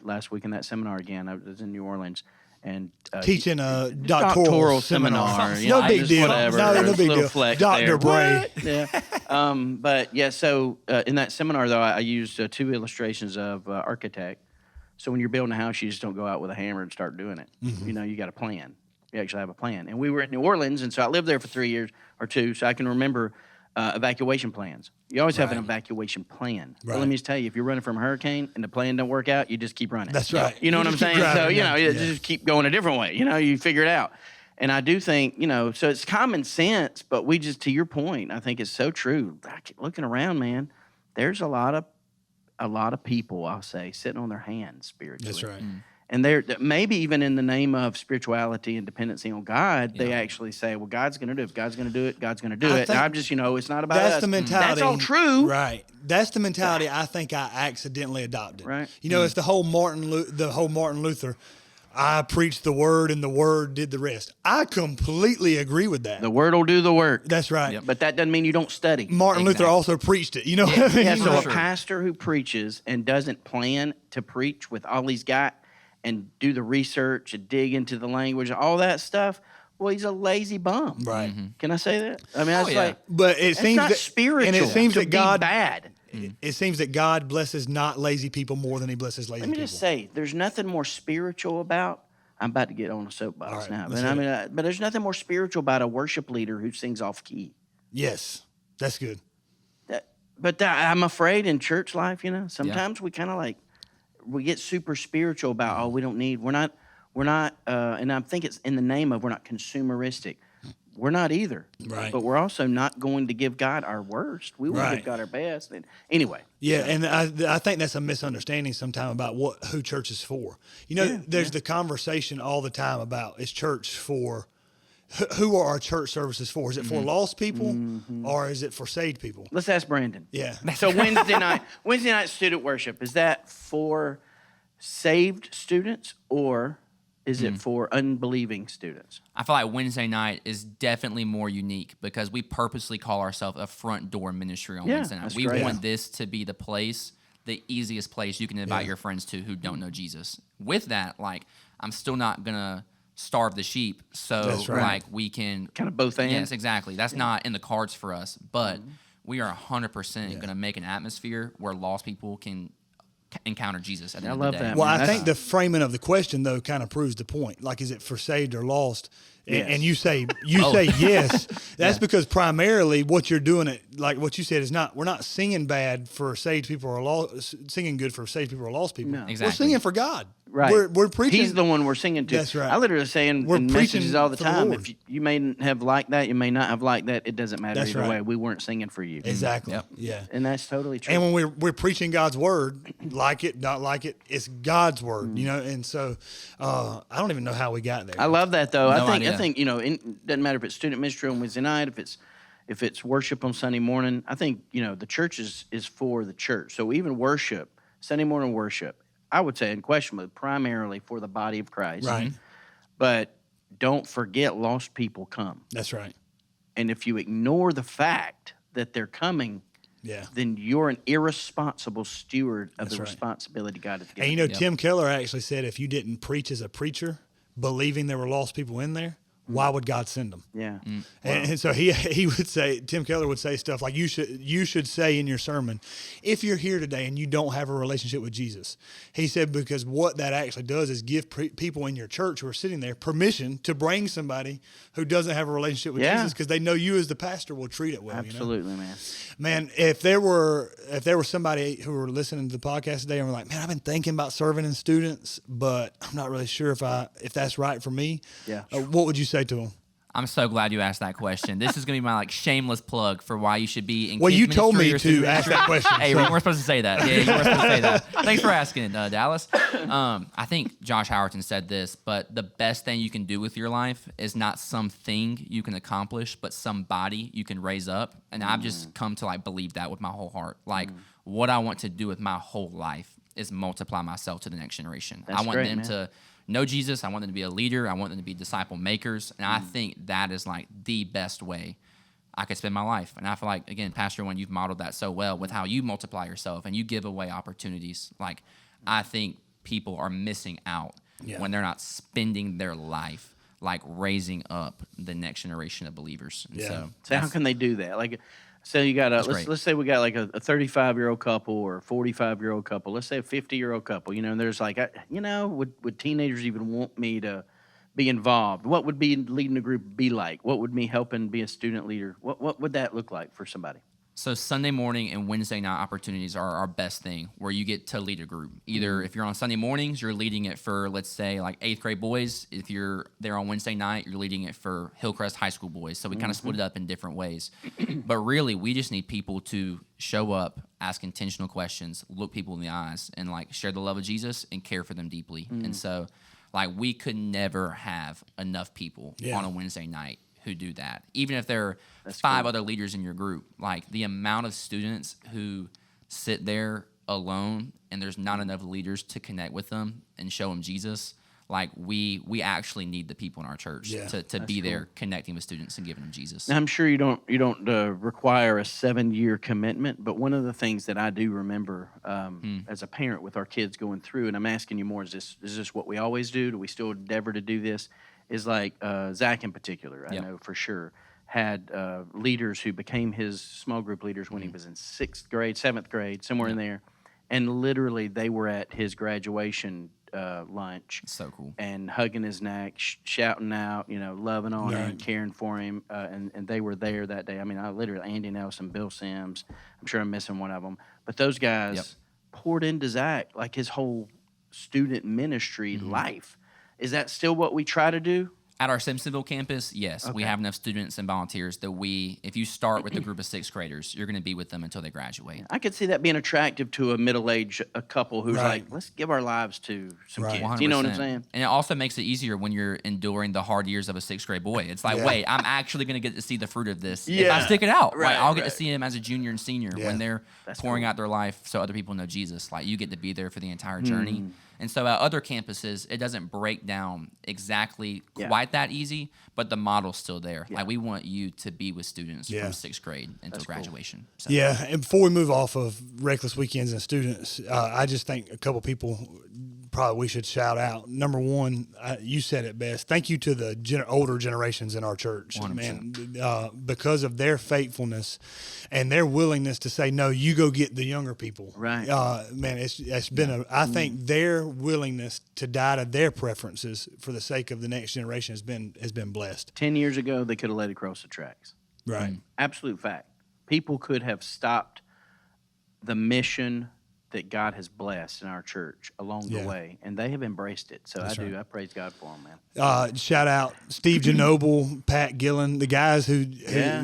S3: last week in that seminar again, I was in New Orleans and
S1: Teaching a
S3: doctoral
S1: doctoral
S3: seminar.
S1: No big
S3: just
S1: deal.
S3: Whatever.
S1: No
S3: There's
S1: big
S3: a little
S1: deal.
S3: flex
S1: Dr.
S3: there.
S1: Bray.
S3: Yeah. But yeah, so in that seminar though, I used 2 illustrations of architect. So when you're building a house, you just don't go out with a hammer and start doing it.
S1: Mm-hmm.
S3: You got a plan. You actually have a plan. And we were in New Orleans, and so I lived there for 3 years or 2, so I can remember evacuation plans. You always have an
S1: Right.
S3: evacuation plan. But
S1: Right.
S3: let me just tell you, if you're running from a hurricane and the plan don't work out, you just keep running.
S1: That's right.
S3: You know
S1: You
S3: what I'm
S1: just keep
S3: saying? So,
S1: driving, yeah.
S3: you just keep going a different way. You figure it out. And I do think, so it's common sense, but we just, to your point, I think it's so true. Looking around, man, there's a lot of people, I'll say, sitting on their hands spiritually.
S1: That's right.
S3: And they're maybe even in the name of spirituality and dependency on God, they actually say, well, God's going to do it. If God's going to do it, God's going to do
S1: I
S3: it. And
S1: think
S3: I'm just, it's not about
S1: That's
S3: us.
S1: the mentality.
S3: That's all true.
S1: Right. That's the mentality I think I accidentally adopted.
S3: Right.
S1: It's the whole Martin Luther. I preached the word and the word did the rest. I completely agree with that.
S3: The word will do the work.
S1: That's right.
S3: But that doesn't mean you don't study.
S1: Martin Luther also preached it. You know what I mean?
S3: Yeah, so
S2: For
S3: a
S2: sure.
S3: pastor who preaches and doesn't plan to preach with all he's got and do the research and dig into the language, all that stuff, well, he's a lazy bum.
S1: Right.
S3: Can I say that? I mean, that's
S2: yeah.
S3: like,
S1: But it
S3: it's
S1: seems
S3: not
S1: that
S3: spiritual.
S1: and it seems
S3: to
S1: that
S3: be
S1: God
S3: bad.
S1: it seems that God blesses not lazy people more than he blesses lazy
S3: Let me
S1: people.
S3: just say, there's nothing more spiritual about. I'm about to get on a soapbox
S1: All right,
S3: now,
S1: let's
S3: but
S1: hit it.
S3: but there's nothing more spiritual about a worship leader who sings off key.
S1: Yes. That's good.
S3: I'm afraid in church life, sometimes we kind of we get super spiritual about, we don't need, we're not, and I think it's in the name of we're not consumeristic. We're not either.
S1: Right.
S3: But we're also not going to give God our worst. We want to
S1: Right.
S3: give God our best. And anyway.
S1: Yeah, and I think that's a misunderstanding sometimes about who church is for. There's the conversation all the time about is church for who are our church services for? Is it for lost people or is it for saved people?
S3: Let's ask Brandon.
S1: Yeah.
S3: So Wednesday night student worship, is that for saved students or is it for unbelieving students?
S2: I feel like Wednesday night is definitely more unique because we purposely call ourselves a front door ministry on Wednesday night.
S3: that's
S2: We
S3: great.
S2: want this to be the easiest place you can invite your friends to who don't know Jesus. With that, I'm still not gonna starve the sheep, so
S1: That's right.
S2: we can
S3: Kind of both and?
S2: Yes, exactly. That's not in the cards for us, but we are 100% gonna make an atmosphere where lost people can encounter Jesus at the end
S3: I
S2: of the
S3: love
S2: day.
S3: that.
S1: Well,
S3: Man,
S1: I
S3: that's-
S1: think the framing of the question though kind of proves the point. Is it for saved or lost?
S3: Yes.
S1: And you say yes. That's because primarily what you're doing what you said is we're not singing bad for saved people or singing good for saved people or lost people.
S3: No.
S2: Exactly.
S1: We're singing for God.
S3: Right.
S1: We're preaching.
S3: He's the one we're singing to.
S1: That's right.
S3: I literally say in
S1: We're preaching
S3: messages all the
S1: for the
S3: time,
S1: Lord.
S3: if you may have liked that, you may not have liked that, it doesn't matter
S1: That's
S3: either
S1: right.
S3: way. We weren't singing for you.
S1: Exactly.
S2: Yep.
S1: Yeah.
S3: And that's totally true.
S1: And when we're preaching God's word, like it, not like it, it's God's word, And so I don't even know how we got there.
S3: I love that though.
S2: No
S3: I
S2: idea.
S3: think it doesn't matter if it's student ministry on Wednesday night, if it's worship on Sunday morning. I think the church is for the church. So even worship, Sunday morning worship, I would say unquestionably primarily for the body of Christ.
S1: Right.
S3: But don't forget, lost people come,
S1: That's right.
S3: and if you ignore the fact that they're coming,
S1: Yeah.
S3: then you're an irresponsible steward of
S1: That's
S3: the
S1: right.
S3: responsibility God has given.
S1: And Tim Keller actually said if you didn't preach as a preacher, believing there were lost people in there, why would God send them?
S3: Yeah.
S1: And so he would say, Tim Keller would say stuff like, you should say in your sermon, if you're here today and you don't have a relationship with Jesus, he said, because what that actually does is give people in your church who are sitting there permission to bring somebody who doesn't have a relationship with Jesus because they know you as the pastor will treat it well.
S3: Absolutely, man.
S1: Man, if there were somebody who were listening to the podcast today and were like, man, I've been thinking about serving in students, but I'm not really sure if that's right for me.
S3: Yeah.
S1: What would you say to them?
S2: I'm so glad you asked that question. This is going to be my shameless plug for why you should be in
S1: Well,
S2: kids
S1: you told me
S2: ministry or
S1: to ask that question.
S2: Hey,
S1: so.
S2: we weren't supposed to say that. Yeah, you weren't supposed to say that. Thanks for asking, Dallas. I think Josh Howerton said this, but the best thing you can do with your life is not something you can accomplish, but somebody you can raise up. And I've just come to believe that with my whole heart. What I want to do with my whole life is multiply myself to the next generation.
S3: That's
S2: I want
S3: great,
S2: them
S3: man.
S2: to know Jesus. I want them to be a leader. I want them to be disciple makers. And I think that is the best way I could spend my life. And I feel like, again, Pastor, when you've modeled that so well with how you multiply yourself and you give away opportunities, I think people are missing out when they're not spending their life raising up the next generation of believers. And
S3: So how can they do that? So you got let's say we got a 35-year-old couple or a 45-year-old couple. Let's say a 50-year-old couple. And there's would teenagers even want me to be involved? What would be leading a group be like? What would me helping be a student leader? What would that look like for somebody?
S2: So Sunday morning and Wednesday night opportunities are our best thing, where you get to lead a group. Either if you're on Sunday mornings, you're leading it for, let's say, 8th grade boys. If you're there on Wednesday night, you're leading it for Hillcrest High School boys. So we kind of split it up in different ways. But really, we just need people to show up, ask intentional questions, look people in the eyes, and share the love of Jesus and care for them deeply. And so we could never have enough people on a Wednesday night who do that. Even if there are five other leaders in your group, the amount of students who sit there alone and there's not enough leaders to connect with them and show them Jesus, we actually need the people in our church to be there connecting with students and giving them Jesus.
S3: Now, I'm sure you don't require a 7-year commitment, but one of the things that I do remember as a parent with our kids going through, and I'm asking you more, is this what we always do? Do we still endeavor to do this? Is Zach in particular, I know for sure, had leaders who became his small group leaders when he was in 6th grade, 7th grade, somewhere in there. And literally they were at his graduation lunch.
S2: So cool.
S3: And hugging his neck, shouting out, loving on him, caring for him. And they were there that day. I mean, Andy Nelson, Bill Sims, I'm sure I'm missing one of them. But those guys poured into Zach his whole student ministry life. Is that still what we try to do?
S2: At our Simpsonville campus, yes. We have enough students and volunteers that if you start with a group of 6th graders, you're going to be with them until they graduate.
S3: I could see that being attractive to a middle-aged couple who's let's give our lives to some kids.
S2: 100%.
S3: You know what I'm saying?
S2: And it also makes it easier when you're enduring the hard years of a 6th grade boy. It's wait, I'm actually going to get to see the fruit of this if I stick it out. I'll get to see him as a junior and senior when they're pouring out their life so other people know Jesus. You get to be there for the entire journey. And so at other campuses, it doesn't break down exactly quite that easy, but the model's still there. We want you to be with students from 6th grade until graduation.
S1: Cool. So. Yeah, and before we move off of Reckless Weekends and students, I just think a couple people probably we should shout out. Number one, you said it best. Thank you to the older generations in our church,
S2: 100%.
S1: man, because of their faithfulness and their willingness to say, no, you go get the younger people.
S3: Right.
S1: Man, it's been I think their willingness to die to their preferences for the sake of the next generation has been blessed.
S3: 10 years ago, they could have let it cross the tracks.
S1: Right.
S3: Absolute fact. People could have stopped the mission that God has blessed in our church along the way, and they have embraced it. So I praise God for them, man.
S1: Shout out Steve Genoble, Pat Gillen, the guys who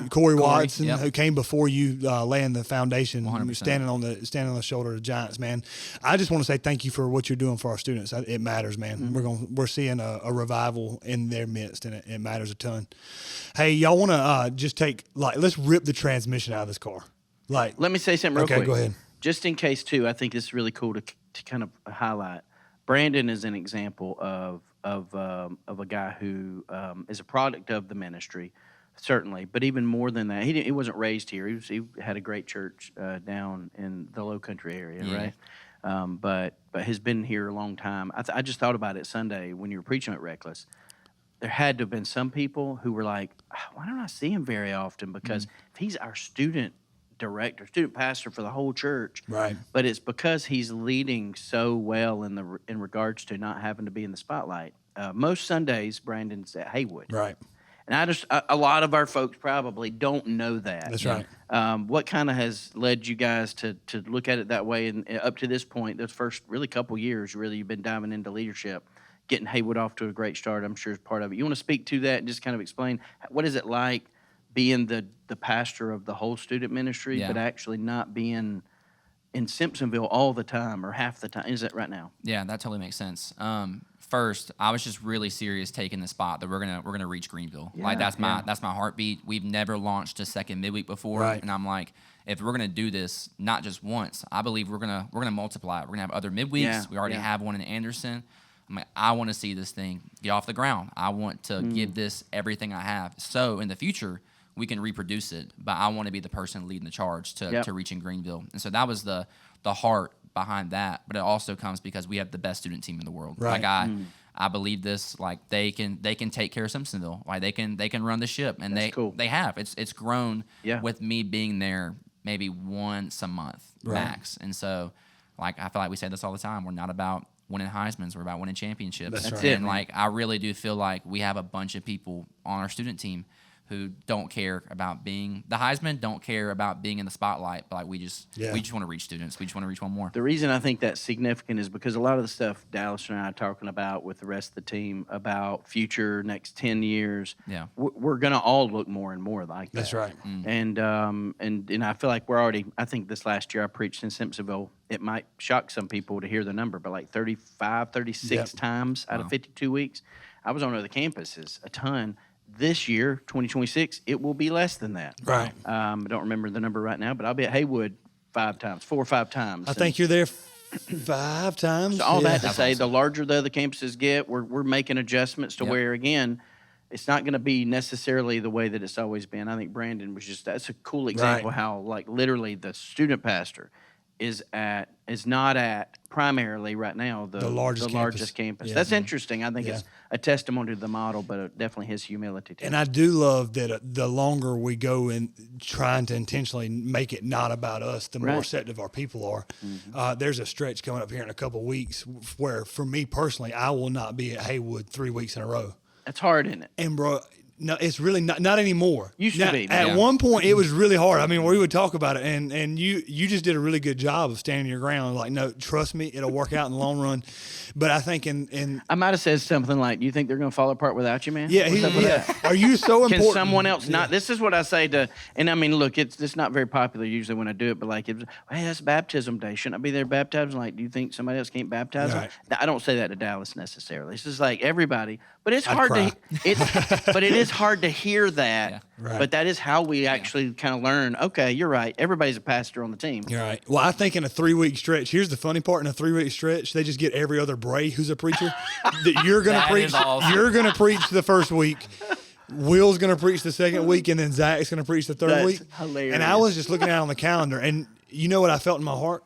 S1: Corey Watson, who came before you, laying the foundation,
S2: 100%. standing
S1: on the shoulder of giants, man. I just want to say thank you for what you're doing for our students. It matters, man. We're seeing a revival in their midst, and it matters a ton. Hey, y'all want to just take let's rip the transmission out of this car.
S3: Let me say something real quick.
S1: Okay, go ahead.
S3: Just in case, too, I think it's really cool to kind of highlight. Brandon is an example of a guy who is a product of the ministry, certainly. But even more than that, he wasn't raised here. He had a great church down in the Low Country area, right? But has been here a long time. I just thought about it Sunday when you were preaching at Reckless. There had to have been some people who were like, why don't I see him very often? Because if he's our student pastor for the whole church,
S1: right? But
S3: it's because he's leading so well in regards to not having to be in the spotlight. Most Sundays, Brandon's at Haywood,
S1: right?
S3: And a lot of our folks probably don't know that.
S1: That's right.
S3: What kind of has led you guys to look at it that way? And up to this point, those first really couple years, you've been diving into leadership. getting Haywood off to a great start, I'm sure, is part of it. You want to speak to that and just kind of explain what is it like being the pastor of the whole student ministry, but actually not being in Simpsonville all the time or half the time? Is that right now?
S2: Yeah, that totally makes sense. First, I was just really serious taking the spot that we're gonna reach Greenville. Like that's my heartbeat. We've never launched a second midweek before, and I'm like, if we're gonna do this not just once, I believe we're gonna multiply it. We're gonna have other midweeks. Yeah, we already have one in Anderson. I'm like, I want to see this thing get off the ground. I want to give this everything I have. So in the future, we can reproduce it, but I want to be the person leading the charge to reaching Greenville. And so that was the heart behind that. But it also comes because we have the best student team in the world.
S1: Right.
S2: Like I believe this. Like they can take care of Simpsonville. Like they can run the ship, and they have. It's grown with me being there maybe once a month max. And so, like I feel like we say this all the time. We're not about winning Heismans. We're about winning championships.
S3: That's right.
S2: And like I really do feel like we have a bunch of people on our student team who don't care about being the Heisman, don't care about being in the spotlight, but like we just want to reach students. We just want to reach one more.
S3: The reason I think that's significant is because a lot of the stuff Dallas and I are talking about with the rest of the team about future next 10 years, we're going to all look more and more like that.
S1: That's right.
S3: And I feel like we're already, I think this last year I preached in Simpsonville. It might shock some people to hear the number, but like 35, 36 times out of 52 weeks. I was on other campuses a ton. This year, 2026, it will be less than that.
S1: Right.
S3: I don't remember the number right now, but I'll be at Haywood 4 or 5 times.
S1: I think you're there 5 times.
S3: So all that to say, the larger the other campuses get, we're making adjustments to where, again, it's not going to be necessarily the way that it's always been. I think Brandon was that's a cool example how, like, literally the student pastor is not at primarily right now the largest campus.
S1: Yeah.
S3: That's interesting. I think it's a testimony to the model, but definitely his humility too.
S1: And I do love that the longer we go in trying to intentionally make it not about us, the more receptive our people are. Mm-hmm. There's a stretch coming up here in a couple of weeks where, for me personally, I will not be at Haywood 3 weeks in a row.
S3: That's hard, isn't it?
S1: And bro, no, it's really not anymore.
S3: Used to be.
S1: At one point, it was really hard. I mean, we would talk about it, and you just did a really good job of standing your ground. Like, no, trust me, it'll work out in the long run. But I think I
S3: might have said something like, "Do you think they're going to fall apart without you, man?"
S1: Yeah, Are you so important?
S3: Can someone else not? This is what I say to, and I mean, look, it's not very popular usually when I do it, but like, hey, that's baptism day. Shouldn't I be there baptized? Like, do you think somebody else can't baptize them? I don't say that to Dallas necessarily. It's just like everybody, but it's hard but it is hard to hear that. Yeah. Right. But that is how we actually kind of learn, okay, you're right. Everybody's a pastor on the team.
S1: You're right. Well, I think in a 3-week stretch, here's the funny part. In a 3-week stretch, they just get every other Bray who's a preacher. That you're going to preach. Awesome. You're going to preach the first week. Will's going to preach the second week, and then Zach's going to preach the third week.
S3: Hilarious.
S1: And I was just looking out on the calendar, and you know what I felt in my heart?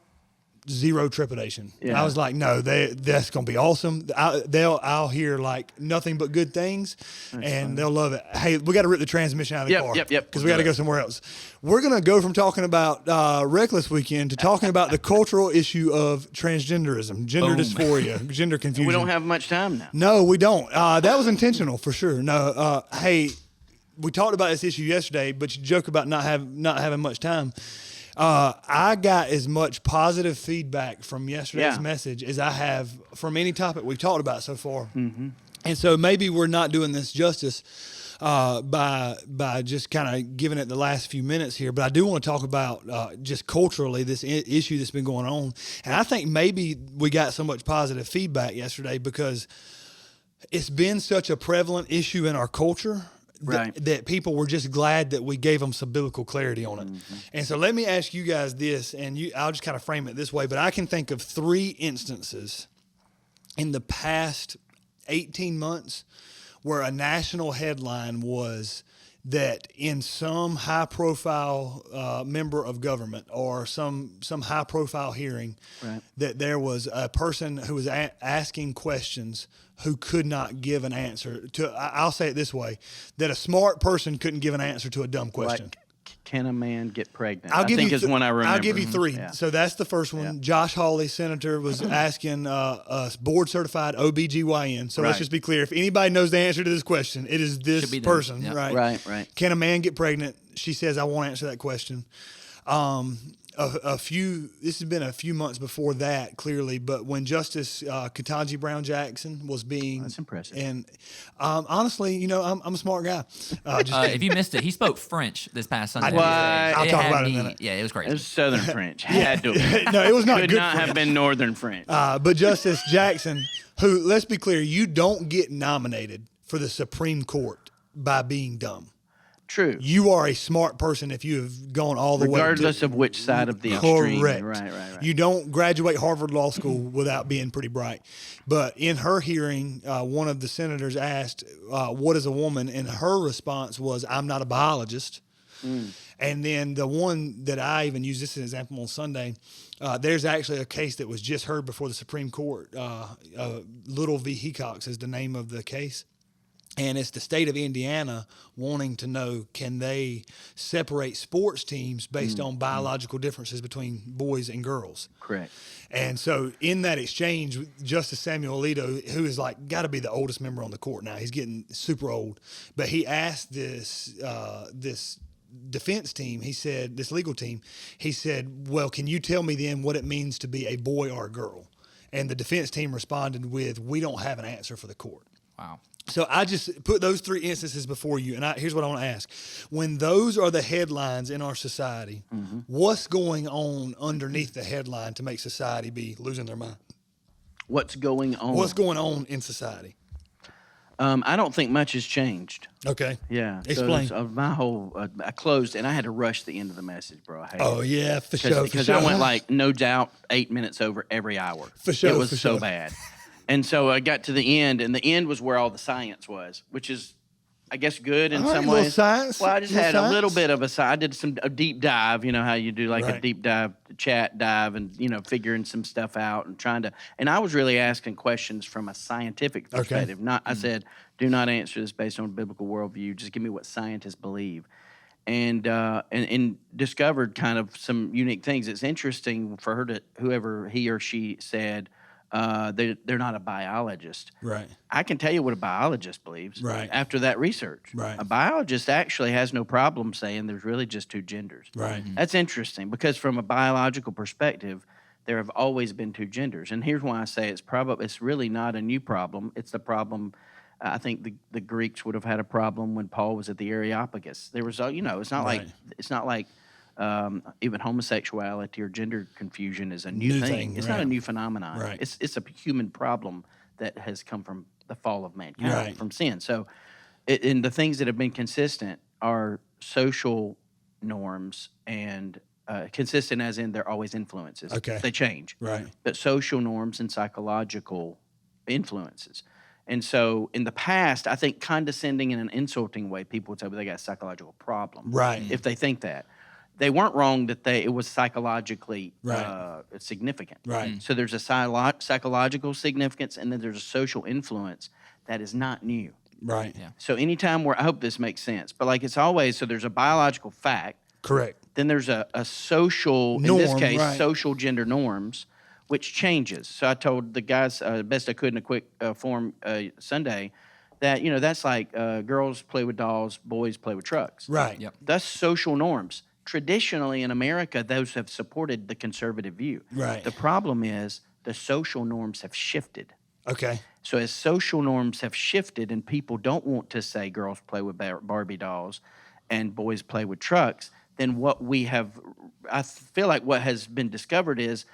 S1: Zero trepidation. Yeah. I was like, no, that's going to be awesome. I'll hear like nothing but good things, they'll love it. Hey, we got to rip the transmission out of the car.
S3: Yep.
S1: Because we got to go somewhere else. We're going to go from talking about Reckless Weekend to talking about the cultural issue of transgenderism, gender dysphoria, gender confusion.
S3: We don't have much time now.
S1: No, we don't. That was intentional for sure. No, hey, we talked about this issue yesterday, but you joke about not having much time. I got as much positive feedback from yesterday's message as I have from any topic we've talked about so far. Mm-hmm. And so maybe we're not doing this justice by just kind of giving it the last few minutes here. But I do want to talk about just culturally this issue that's been going on. And I think maybe we got so much positive feedback yesterday because it's been such a prevalent issue in our culture. That people were just glad that we gave them some biblical clarity on it. Mm-hmm. And so let me ask you guys this, and I'll just kind of frame it this way, but I can think of 3 instances in the past 18 months where a national headline was that in some high-profile member of government or some high-profile hearing that there was a person who was asking questions who could not give an answer to. I'll say it this way: that a smart person couldn't give an answer to a dumb question.
S3: Like, can a man get pregnant? I think is one I remember.
S1: I'll give you 3. Yeah. So that's the first one. Yeah. Josh Hawley, senator, was asking a board-certified OBGYN. So let's just be clear: if anybody knows the answer to this question, it is this person, right?
S3: Right.
S1: Can a man get pregnant? She says, "I won't answer that question." This has been a few months before that, clearly, but when Justice Ketanji Brown Jackson was being,
S3: That's impressive.
S1: And honestly, I'm a smart guy.
S2: If you missed it, he spoke French this past Sunday.
S1: I'll talk about it in a minute.
S2: Yeah, it was crazy.
S3: It was Southern French. Had to.
S1: No, it was not
S3: Could
S1: good
S3: not
S1: French.
S3: have been Northern French.
S1: But Justice Jackson, who, let's be clear, you don't get nominated for the Supreme Court by being dumb.
S3: True.
S1: You are a smart person if you have gone all the way.
S3: Regardless of which side of the extreme.
S1: Correct.
S3: Right.
S1: You don't graduate Harvard Law School without being pretty bright. But in her hearing, one of the senators asked, what is a woman? And her response was, I'm not a biologist. And then the one that I even used this as an example on Sunday, there's actually a case that was just heard before the Supreme Court. Little v. Hecox is the name of the case. And it's the state of Indiana wanting to know, can they separate sports teams based on biological differences between boys and girls?
S3: Correct.
S1: And so in that exchange, Justice Samuel Alito, who is got to be the oldest member on the court now, he's getting super old, but he asked this defense team, this legal team, he said, well, can you tell me then what it means to be a boy or a girl? And the defense team responded with, we don't have an answer for the court.
S2: Wow.
S1: So I just put those three instances before you, and here's what I want to ask. When those are the headlines in our society, what's going on underneath the headline to make society be losing their mind?
S3: What's going on?
S1: What's going on in society?
S3: I don't think much has changed.
S1: Okay.
S3: Yeah.
S1: Explain.
S3: So my whole, I closed, and I had to rush the end of the message, bro. I hated it.
S1: Yeah, for sure.
S3: Because I went no doubt 8 minutes over every hour.
S1: For sure.
S3: It was so bad. And so I got to the end, and the end was where all the science was, which is, I guess, good in some ways.
S1: Science.
S3: Well, I just had a little bit of I did a deep dive, how you do a deep dive, chat dive, and, figuring some stuff out and and I was really asking questions from a scientific perspective. I said, do not answer this based on a biblical worldview. Just give me what scientists believe. And discovered kind of some unique things. It's interesting for her whoever he or she said, they're not a biologist.
S1: Right.
S3: I can tell you what a biologist believes.
S1: Right.
S3: After that research.
S1: Right.
S3: A biologist actually has no problem saying there's really just two genders.
S1: Right.
S3: That's interesting because from a biological perspective, there have always been two genders. And here's why I say it's really not a new problem. It's the problem. I think the Greeks would have had a problem when Paul was at the Areopagus. There was, it's not like even homosexuality or gender confusion is a new thing. It's not a new phenomenon.
S1: Right.
S3: It's a human problem that has come from the fall of mankind, from sin. So, and the things that have been consistent are social norms and consistent as in they're always influences.
S1: Okay.
S3: They change.
S1: Right.
S3: But social norms and psychological influences. And so in the past, I think condescending in an insulting way, people would say, well, they got a psychological problem.
S1: Right.
S3: If they think that. They weren't wrong that it was psychologically significant.
S1: Right.
S3: So there's a psychological significance, and then there's a social influence that is not new.
S1: Right.
S2: Yeah.
S3: So anytime I hope this makes sense, but it's always, so there's a biological fact.
S1: Correct.
S3: Then there's a social,
S1: norm,
S3: in this case, social gender norms, which changes. So I told the guys, best I could in a quick form Sunday, that, that's like girls play with dolls, boys play with trucks.
S1: Right.
S2: Yep.
S3: That's social norms. Traditionally in America, those have supported the conservative view.
S1: Right.
S3: The problem is the social norms have shifted.
S1: Okay.
S3: So as social norms have shifted and people don't want to say girls play with Barbie dolls and boys play with trucks, then I feel like what has been discovered is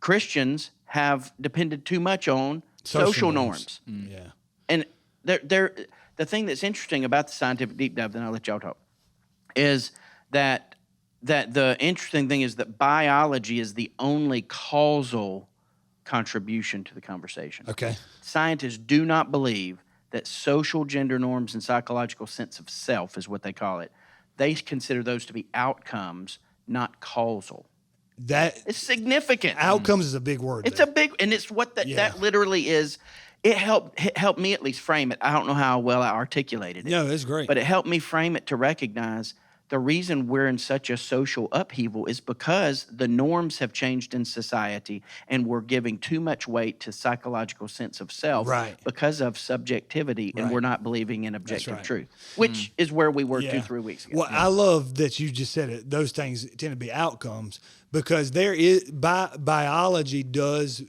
S3: Christians have depended too much on social norms.
S1: Yeah.
S3: And the thing that's interesting about the scientific deep dive, then I'll let y'all talk, is that the interesting thing is that biology is the only causal contribution to the conversation.
S1: Okay.
S3: Scientists do not believe that social gender norms and psychological sense of self is what they call it. They consider those to be outcomes, not causal. It's significant.
S1: Outcomes is a big word.
S3: It's a big, and it's what that literally is. It helped me at least frame it. I don't know how well I articulated it.
S1: No, it's great.
S3: But it helped me frame it to recognize the reason we're in such a social upheaval is because the norms have changed in society, and we're giving too much weight to psychological sense of self because of subjectivity, and we're not believing in objective truth, which is where we were 2-3 weeks ago.
S1: Well, I love that you just said it. Those things tend to be outcomes, because there is biology does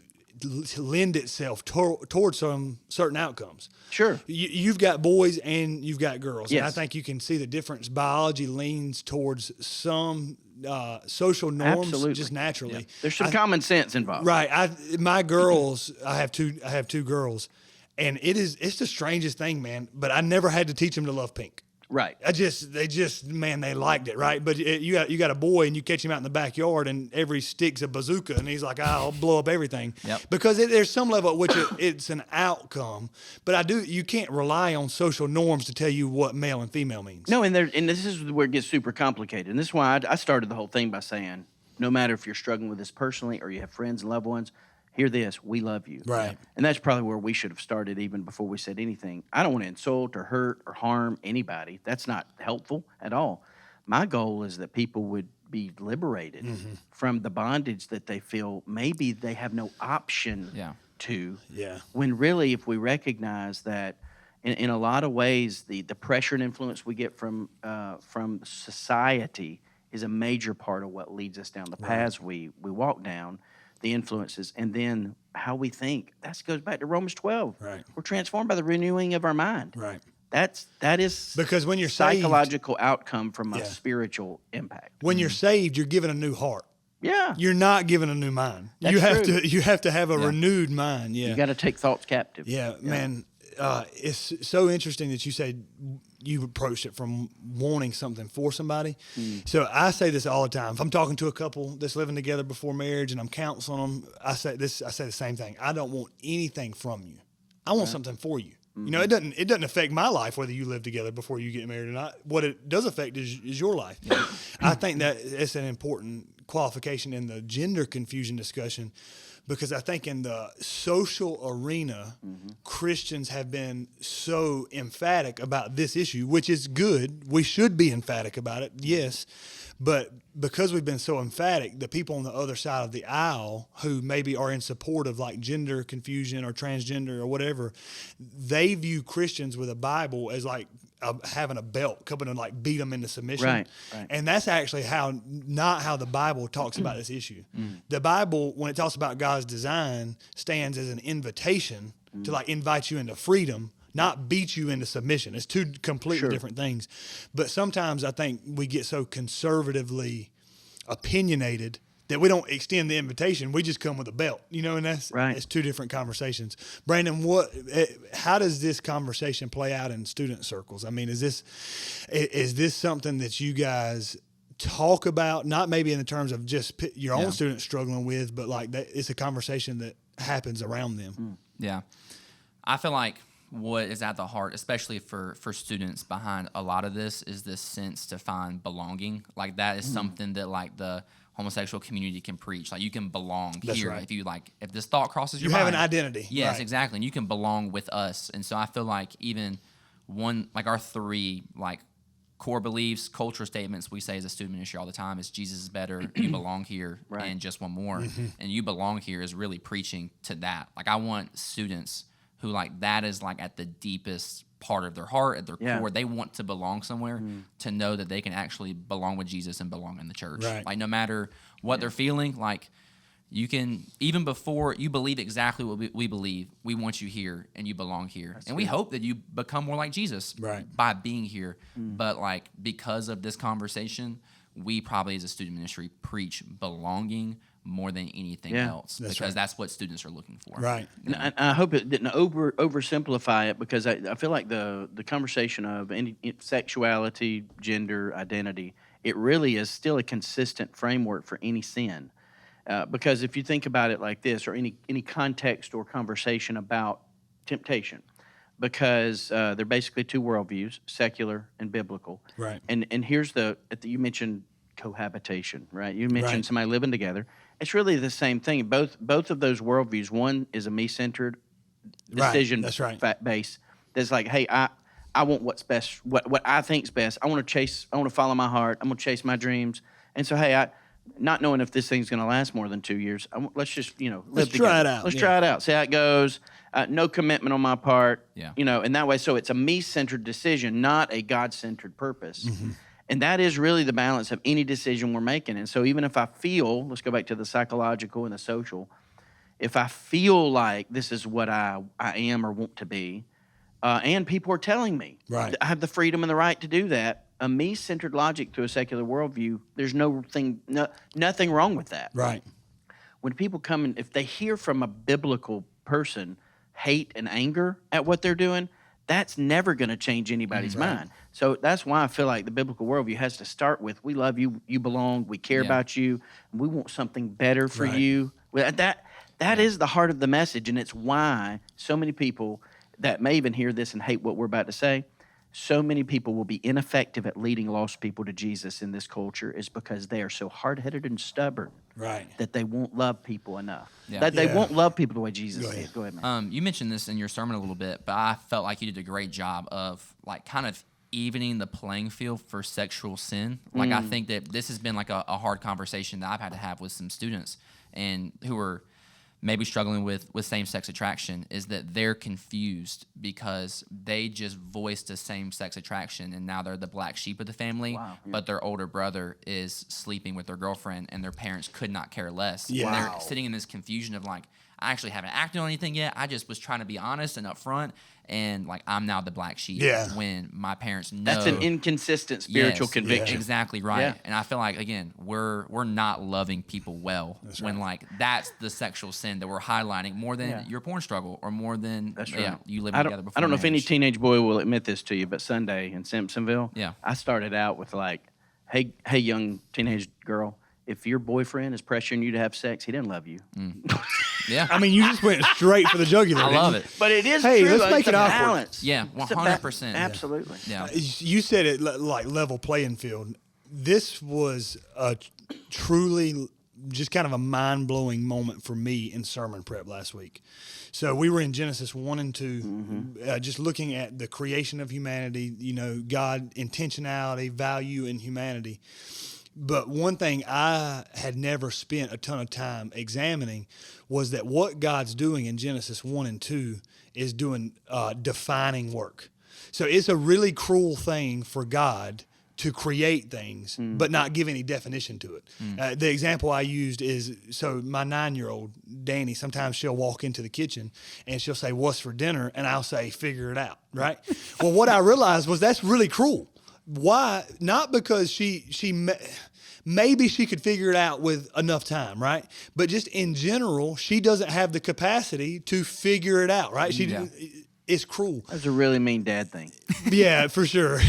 S1: lend itself towards some certain outcomes.
S3: Sure.
S1: You've got boys and you've got girls.
S3: Yes.
S1: And I think you can see the difference. Biology leans towards some social norms just naturally.
S3: Yeah. There's some common sense involved.
S1: Right. My girls, I have two girls, and it's the strangest thing, man, but I never had to teach them to love pink.
S3: Right.
S1: They liked it, right? But you got a boy, and you catch him out in the backyard, and every stick's a bazooka, and he's like, I'll blow up everything.
S2: Yep.
S1: Because there's some level at which it's an outcome. But you can't rely on social norms to tell you what male and female means.
S3: No, and this is where it gets super complicated. And this is why I started the whole thing by saying, no matter if you're struggling with this personally or you have friends and loved ones, hear this, we love you.
S1: Right.
S3: And that's probably where we should have started even before we said anything. I don't want to insult or hurt or harm anybody. That's not helpful at all. My goal is that people would be liberated from the bondage that they feel maybe they have no option to.
S1: Yeah.
S3: When really, if we recognize that in a lot of ways, the pressure and influence we get from society is a major part of what leads us down the paths we walk down. The influences, and then how we think. That goes back to Romans 12.
S1: Right.
S3: We're transformed by the renewing of our mind.
S1: Right.
S3: That is
S1: because when you're
S3: psychological outcome from a spiritual impact.
S1: When you're saved, you're given a new heart.
S3: Yeah.
S1: You're not given a new mind.
S3: That's true.
S1: You have to have a renewed mind. Yeah.
S3: You got to take thoughts captive.
S1: Yeah, man. It's so interesting that you said you approached it from wanting something for somebody. So I say this all the time. If I'm talking to a couple that's living together before marriage and I'm counseling them, I say the same thing. I don't want anything from you. I want something for you. You know, it doesn't affect my life whether you live together before you get married or not. What it does affect is your life. I think that it's an important qualification in the gender confusion discussion, because I think in the social arena, Christians have been so emphatic about this issue, which is good. We should be emphatic about it, yes. But because we've been so emphatic, the people on the other side of the aisle who maybe are in support of like gender confusion or transgender or whatever, they view Christians with a Bible as like having a belt coming to like beat them into submission.
S3: Right.
S1: And that's actually not how the Bible talks about this issue. The Bible, when it talks about God's design, stands as an invitation to like invite you into freedom, not beat you into submission. It's two completely different things. But sometimes I think we get so conservatively opinionated that we don't extend the invitation. We just come with a belt, you know, and it's two different conversations. Brandon, how does this conversation play out in student circles? I mean, is this something that you guys talk about, not maybe in the terms of just your own students struggling with, but like it's a conversation that happens around them?
S2: Yeah. I feel like what is at the heart, especially for students behind a lot of this, is this sense to find belonging. Like that is something that like the homosexual community can preach. Like you can belong here.
S1: Right.
S2: If this thought crosses your mind.
S1: You have an identity.
S2: Yes, exactly. And you can belong with us. And so I feel like even our three like core beliefs, culture statements we say as a student ministry all the time is Jesus is better, you belong here, and just one more. And you belong here is really preaching to that. Like I want students who like that is like at the deepest part of their heart, at their core, they want to belong somewhere, to know that they can actually belong with Jesus and belong in the church.
S1: Right.
S2: Like no matter what they're feeling, like you can, even before you believe exactly what we believe, we want you here and you belong here. That's we hope that you become more like Jesus by being here. But like because of this conversation, we probably as a student ministry preach belonging more than anything else, because that's what students are looking for.
S1: Right.
S3: And I hope it didn't oversimplify it, because I feel like the conversation of any sexuality, gender, identity, it really is still a consistent framework for any sin. Because if you think about it like this, or any context or conversation about temptation, because they're basically two worldviews, secular and biblical.
S1: Right.
S3: And here's you mentioned cohabitation, right? You mentioned somebody living together. It's really the same thing. Both of those worldviews, one is a me-centered decision base that's like, hey, I want what's best, what I think's best. I want to follow my heart. I'm going to chase my dreams. And so, hey, not knowing if this thing's going to last more than 2 years, let's just, live
S1: Let's
S3: together.
S1: try it out.
S3: Let's try it out. See how it goes. No commitment on my part.
S2: Yeah.
S3: And that way, so it's a me-centered decision, not a God-centered purpose. And that is really the balance of any decision we're making. And so even if I feel, let's go back to the psychological and the social, if I feel like this is what I am or want to be, and people are telling me
S1: right.
S3: I have the freedom and the right to do that, a me-centered logic to a secular worldview, there's nothing wrong with that.
S1: Right.
S3: When people come in, if they hear from a biblical person hate and anger at what they're doing, that's never going to change anybody's mind. So that's why I feel like the biblical worldview has to start with, we love you, you belong, we care about you, and we want something better for you. That is the heart of the message, and it's why so many people that may even hear this and hate what we're about to say, so many people will be ineffective at leading lost people to Jesus in this culture is because they are so hard-headed and stubborn that they won't love people enough.
S2: Yeah.
S3: That they won't love people the way Jesus did. Go ahead, man.
S2: You mentioned this in your sermon a little bit, but I felt like you did a great job of like kind of evening the playing field for sexual sin. Like I think that this has been like a hard conversation that I've had to have with some students and who are maybe struggling with same-sex attraction, is that they're confused because they just voiced a same-sex attraction and now they're the black sheep of the family, but their older brother is sleeping with their girlfriend and their parents could not care less.
S1: Yeah.
S2: And they're sitting in this confusion of like, I actually haven't acted on anything yet. I just was trying to be honest and upfront, and like I'm now the black sheep when my parents know.
S3: That's an inconsistent spiritual conviction.
S2: Exactly right.
S3: Yeah.
S2: And I feel like, again, we're not loving people well when like that's the sexual sin that we're highlighting more than your porn struggle or more than you living together before
S3: I don't know if any
S2: marriage.
S3: teenage boy will admit this to you, but Sunday in Simpsonville, I started out with like, hey, young teenage girl, if your boyfriend is pressuring you to have sex, he didn't love you.
S2: Yeah.
S1: I mean, you just went straight for the jugular.
S2: I love it.
S3: But it is
S1: Hey,
S3: true.
S1: let's make it awkward.
S3: balance.
S2: Yeah,
S3: It's a
S2: 100%.
S3: Absolutely.
S2: Yeah.
S1: You said it like level playing field. This was a truly just kind of a mind-blowing moment for me in sermon prep last week. So we were in Genesis 1 and 2, just looking at the creation of humanity, God, intentionality, value in humanity. But one thing I had never spent a ton of time examining was that what God's doing in Genesis 1 and 2 is doing defining work. So it's a really cruel thing for God to create things, but not give any definition to it. The example I used is, so my 9-year-old, Danny, sometimes she'll walk into the kitchen and she'll say, "What's for dinner?" And I'll say, "Figure it out," right? Well, what I realized was that's really cruel. Why? Not because maybe she could figure it out with enough time, right? But just in general, she doesn't have the capacity to figure it out, right? It's cruel.
S3: That's a really mean dad thing.
S1: Yeah, for sure.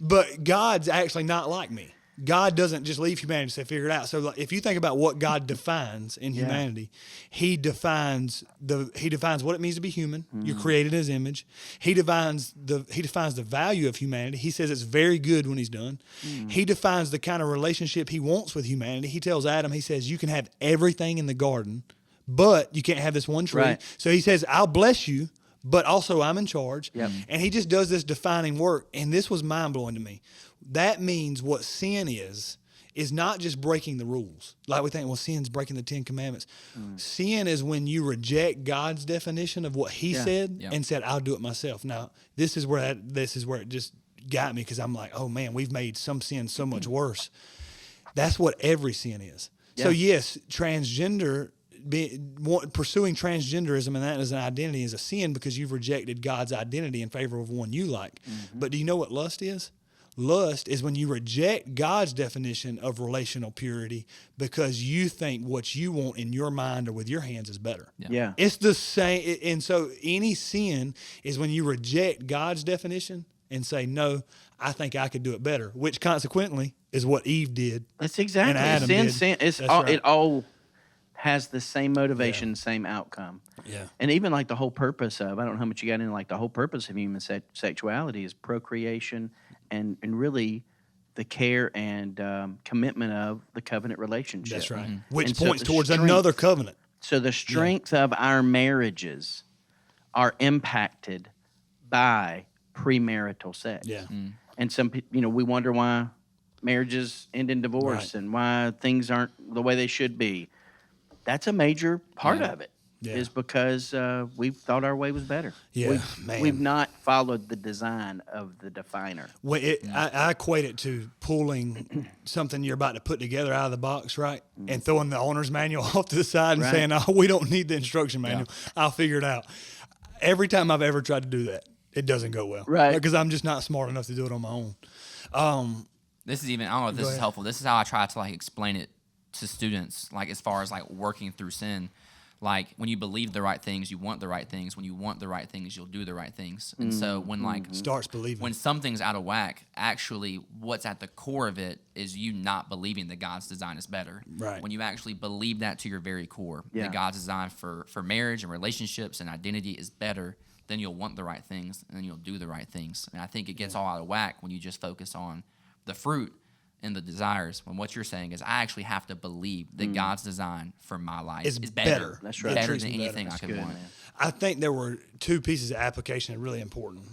S1: But God's actually not like me. God doesn't just leave humanity to say figure it out. So like, if you think about what God defines in humanity, He defines what it means to be human. You're created in His image. He defines the value of humanity. He says it's very good when He's done. He defines the kind of relationship He wants with humanity. He tells Adam, He says, you can have everything in the garden, but you can't have this one tree.
S3: Right.
S1: So He says, I'll bless you, but also I'm in charge.
S3: Yep.
S1: And He just does this defining work. And this was mind-blowing to me. That means what sin is not just breaking the rules. Like we think, well, sin's breaking the 10 Commandments. Sin is when you reject God's definition of what He said and said, I'll do it myself. Now, this is where it just got me, because I'm like, oh man, we've made some sin so much worse. That's what every sin is. Yeah. So yes, pursuing transgenderism and that as an identity is a sin because you've rejected God's identity in favor of one you like. But do you know what lust is? Lust is when you reject God's definition of relational purity because you think what you want in your mind or with your hands is better.
S3: Yeah.
S1: It's the same. And so any sin is when you reject God's definition and say, no, I think I could do it better, which consequently is what Eve did.
S3: That's exactly.
S1: And Adam did.
S3: Sin. It all has the same motivation, same outcome.
S1: Yeah.
S3: And even like the whole purpose of, I don't know how much you got into, like the whole purpose of human sexuality is procreation and really the care and commitment of the covenant relationship.
S1: That's right. Which
S3: And
S1: points
S3: so
S1: towards
S3: strength-
S1: another covenant.
S3: So the strength of our marriages are impacted by premarital sex.
S1: Yeah.
S3: And some people, we wonder why marriages end in divorce and why things aren't the way they should be. That's a major part of it.
S1: Yeah.
S3: Is because we thought our way was better.
S1: Yeah,
S3: we've not followed the design of the definer.
S1: Well, I equate it to pulling something you're about to put together out of the box, right? And throwing the owner's manual off to the side and saying, "Oh, we don't need the instruction manual. I'll figure it out." Every time I've ever tried to do that, it doesn't go well,
S3: right?
S1: Because I'm just not smart enough to do it on my own.
S2: This is even, I don't know if this is helpful. This is how I try to explain it to students, as far as working through sin. When you believe the right things, you want the right things. When you want the right things, you'll do the right things. And so when
S1: starts believing,
S2: when something's out of whack, actually what's at the core of it is you not believing that God's design is better.
S1: Right.
S2: When you actually believe that to your very core, that God's design for marriage and relationships and identity is better, then you'll want the right things and then you'll do the right things. And I think it gets all out of whack when you just focus on the fruit and the desires, when what you're saying is I actually have to believe that God's design for my life is better.
S3: That's right.
S2: Better than anything I could want.
S3: Man.
S1: I think there were two pieces of application that are really important.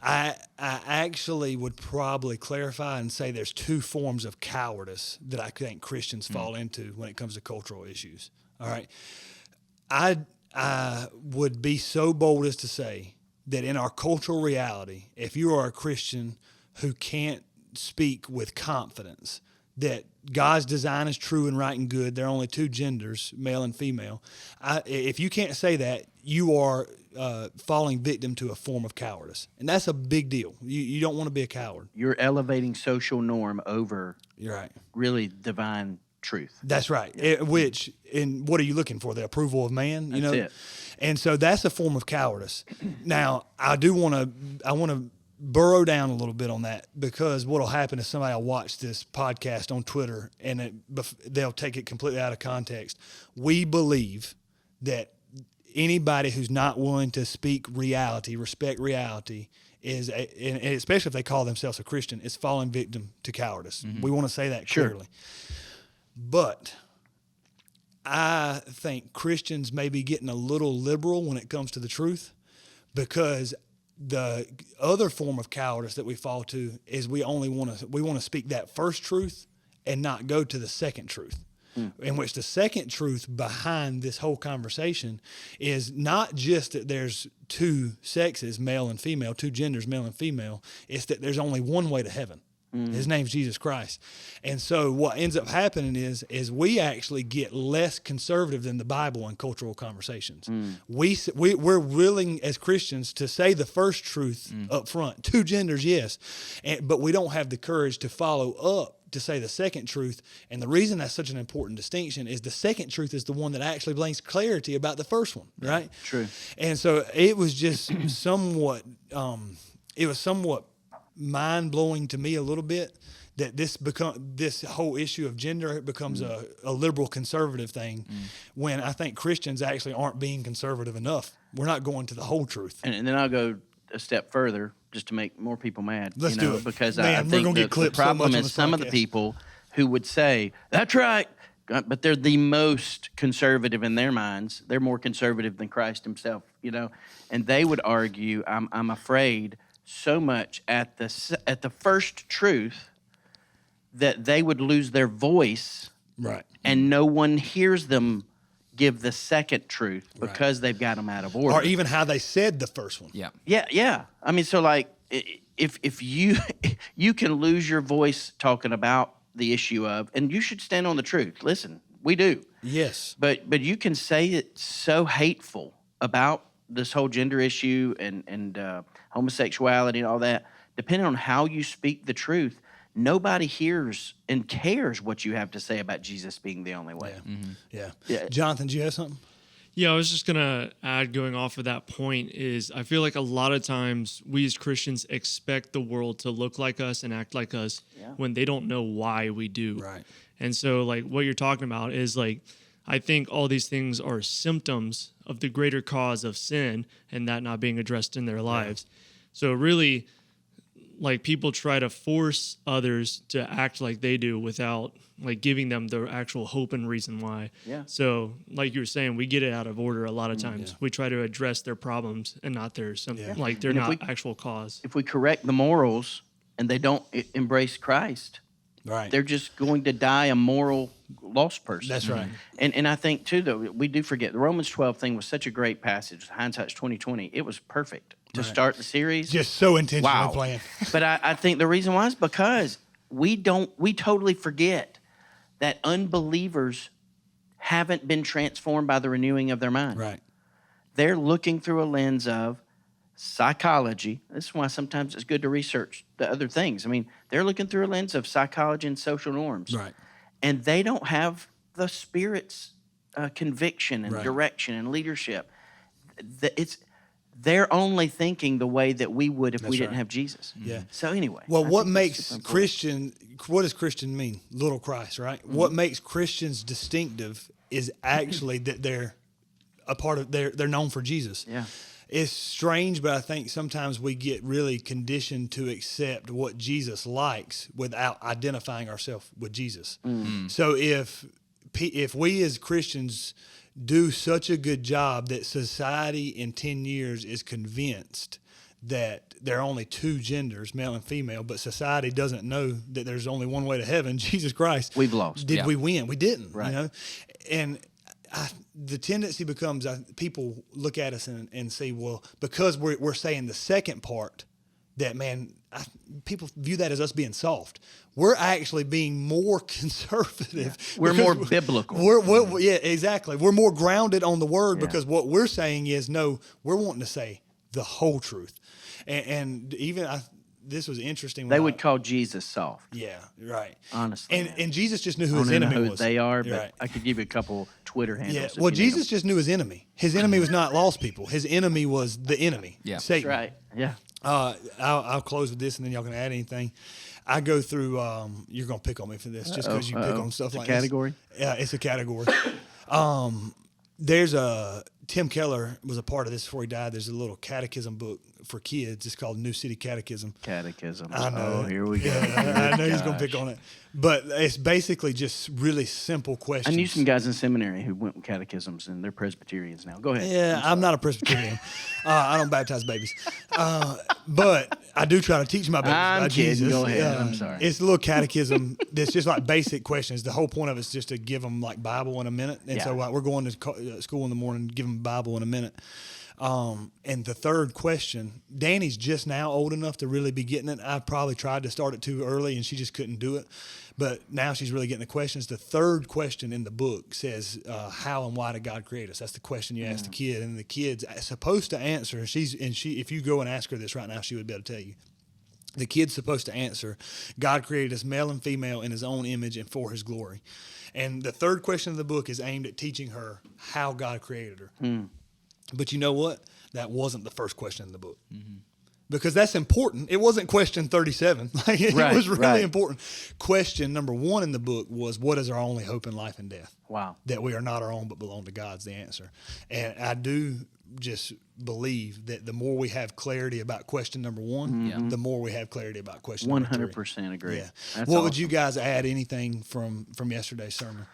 S1: I actually would probably clarify and say there's two forms of cowardice that I think Christians fall into when it comes to cultural issues. All right. I would be so bold as to say that in our cultural reality, if you are a Christian who can't speak with confidence that God's design is true and right and good, there are only two genders, male and female. If you can't say that, you are falling victim to a form of cowardice. And that's a big deal. You don't want to be a coward.
S3: You're elevating social norm over
S1: You're right.
S3: really divine truth.
S1: That's right. What are you looking for? The approval of man?
S3: That's it.
S1: And so that's a form of cowardice. Now, I want to burrow down a little bit on that, because what will happen is somebody will watch this podcast on Twitter and they'll take it completely out of context. We believe that anybody who's not willing to speak reality, respect reality, and especially if they call themselves a Christian, is falling victim to cowardice. Mm-hmm. We want to say that clearly. But I think Christians may be getting a little liberal when it comes to the truth, because the other form of cowardice that we fall to is we want to speak that first truth and not go to the second truth. In which the second truth behind this whole conversation is not just that there's two sexes, male and female, two genders, male and female. It's that there's only one way to heaven. His name's Jesus Christ. And so what ends up happening is we actually get less conservative than the Bible in cultural conversations. We're willing as Christians to say the first truth up front. Two genders, yes. But we don't have the courage to follow up to say the second truth. And the reason that's such an important distinction is the second truth is the one that actually brings clarity about the first one, right?
S3: True.
S1: And so it was just somewhat mind-blowing to me a little bit that this whole issue of gender becomes a liberal conservative thing when I think Christians actually aren't being conservative enough. We're not going to the whole truth.
S3: And then I'll go a step further just to make more people mad.
S1: Let's do it.
S3: Because
S1: Man,
S3: I think the problem is some of the people who would say, that's right, but they're the most conservative in their minds. They're more conservative than Christ himself, and they would argue, I'm afraid, so much at the first truth that they would lose their voice,
S1: right?
S3: And no one hears them give the second truth because they've got them out of order,
S1: or even how they said the first one.
S3: Yeah. I mean, so if you can lose your voice talking about the issue of, and you should stand on the truth. Listen, we do.
S1: Yes.
S3: But you can say it so hateful about this whole gender issue and homosexuality and all that, depending on how you speak the truth, nobody hears and cares what you have to say about Jesus being the only way.
S1: Yeah. Jonathan, do you have something?
S4: Yeah, I was just going to add, going off of that point, is I feel like a lot of times we as Christians expect the world to look like us and act like us when they don't know why we do.
S1: Right.
S4: And so, what you're talking about is, I think all these things are symptoms of the greater cause of sin and that not being addressed in their lives. So really, like people try to force others to act like they do without like giving them the actual hope and reason why.
S3: Yeah.
S4: So like you were saying, we get it out of order a lot of times.
S1: Yeah.
S4: We try to address their problems and not their like they're
S3: And
S4: not actual cause.
S3: If we correct the morals and they don't embrace Christ,
S1: Right.
S3: they're just going to die a moral lost person.
S1: That's right.
S3: And I think too, though, we do forget the Romans 12 thing was such a great passage. Hindsight's 2020. It was perfect to start the series.
S1: Just so intentionally
S3: Wow.
S1: playing.
S3: But I think the reason why is because we totally forget that unbelievers haven't been transformed by the renewing of their mind.
S1: Right.
S3: They're looking through a lens of psychology. This is why sometimes it's good to research the other things. I mean, they're looking through a lens of psychology and social norms.
S1: Right.
S3: And they don't have the Spirit's conviction and direction and leadership. They're only thinking the way that we would if we didn't have Jesus.
S1: Yeah.
S3: So anyway.
S1: Well,
S3: I
S1: what
S3: think that's
S1: makes
S3: super important.
S1: Christian? What does Christian mean? Little Christ, right? What makes Christians distinctive is actually that they're a part of. They're known for Jesus.
S3: Yeah.
S1: It's strange, but I think sometimes we get really conditioned to accept what Jesus likes without identifying ourselves with Jesus. So if we as Christians do such a good job that society in 10 years is convinced that there are only two genders, male and female, but society doesn't know that there's only one way to heaven, Jesus Christ.
S3: We've lost.
S1: Did we win? We didn't.
S3: Right.
S1: You know? And the tendency becomes people look at us and say, well, because we're saying the second part, that, man, people view that as us being soft. We're actually being more conservative.
S3: Yeah. We're more biblical.
S1: Yeah, exactly. We're more grounded on the word because what we're saying is, no, we're wanting to say the whole truth. And even this was interesting.
S3: They would call Jesus soft.
S1: Yeah, right.
S3: Honestly.
S1: And Jesus just knew who
S3: I
S1: his
S3: don't know
S1: enemy
S3: who
S1: was.
S3: they are, but
S1: Right.
S3: I could give you a couple Twitter handles.
S1: Yeah.
S3: if
S1: Well,
S3: you need
S1: Jesus just knew his enemy. His enemy was not lost people. His enemy was the enemy.
S2: Yeah.
S1: Satan.
S3: them. Right. Yeah.
S1: I'll close with this, and then y'all can add anything. I go through. You're gonna pick on me for this, just because you pick on stuff
S3: It's a
S1: like
S3: category?
S1: this. Yeah, it's a category. There's Tim Keller was a part of this before he died. There's a little catechism book for kids. It's called New City Catechism.
S3: Catechism.
S1: I know.
S3: Oh, here we go.
S1: Yeah, I know he's gonna pick on it, but it's basically just really simple
S3: I
S1: questions.
S3: knew some guys in seminary who went with catechisms, and they're Presbyterians now. Go ahead.
S1: Yeah, I'm not a Presbyterian. I don't baptize babies, but I do try to teach my babies
S3: I'm
S1: about
S3: kidding.
S1: Jesus.
S3: Go ahead. I'm sorry.
S1: It's a little catechism that's just like basic questions. The whole point of it is just to give them like Bible in a minute. And so
S3: Yeah.
S1: we're going to school in the morning, give them Bible in a minute. And the third question, Danny's just now old enough to really be getting it. I probably tried to start it too early, and she just couldn't do it. But now she's really getting the questions. The third question in the book says, "How and why did God create us?" That's the question you ask the kid, and the kid's supposed to answer. If you go and ask her this right now, she would be able to tell you. The kid's supposed to answer, God created us male and female in his own image and for his glory. And the third question of the book is aimed at teaching her how God created her. But you know what? That wasn't the first question in the book. Because that's important. It wasn't question 37. It
S3: Right,
S1: was really
S3: right.
S1: important. Question number 1 in the book was, what is our only hope in life and death?
S3: Wow.
S1: That we are not our own but belong to God's the answer. And I do just believe that the more we have clarity about question number 1, the more we have clarity about question number 3.
S3: 100% agree.
S1: Yeah.
S3: That's
S1: What would
S3: awesome.
S1: you guys add anything from yesterday's sermon?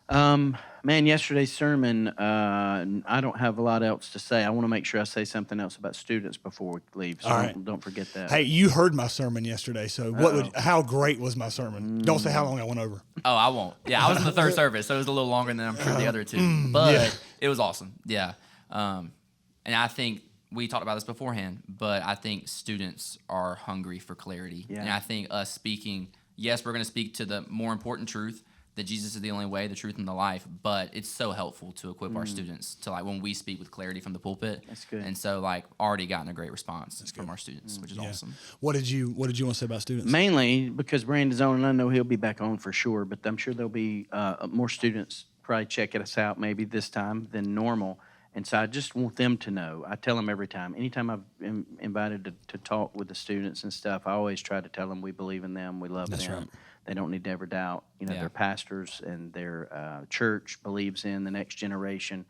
S3: Man, yesterday's sermon, I don't have a lot else to say. I want to make sure I say something else about students before we leave, so
S1: All right.
S3: don't forget that.
S1: Hey, you heard my sermon yesterday, so how great was my sermon? Don't say how long I went over.
S2: Oh, I won't. Yeah, I was in the third service, so it was a little longer than I'm sure the other two. But it was awesome. Yeah. And I think we talked about this beforehand, but I think students are hungry for clarity.
S3: Yeah.
S2: And I think us speaking, yes, we're going to speak to the more important truth, that Jesus is the only way, the truth, and the life. But it's so helpful to equip our students to, like, when we speak with clarity from the pulpit.
S3: That's good.
S2: And so, like, already gotten a great response from our students, which is awesome.
S1: What did you want to say about students?
S3: Mainly because Brandon's on, and I know he'll be back on for sure, but I'm sure there'll be more students probably checking us out maybe this time than normal. And so I just want them to know. I tell them every time. Anytime I've been invited to talk with the students and stuff, I always try to tell them we believe in them, we love
S1: That's
S3: them.
S1: right.
S3: They don't need to ever doubt, their pastors and their church believes in the next generation.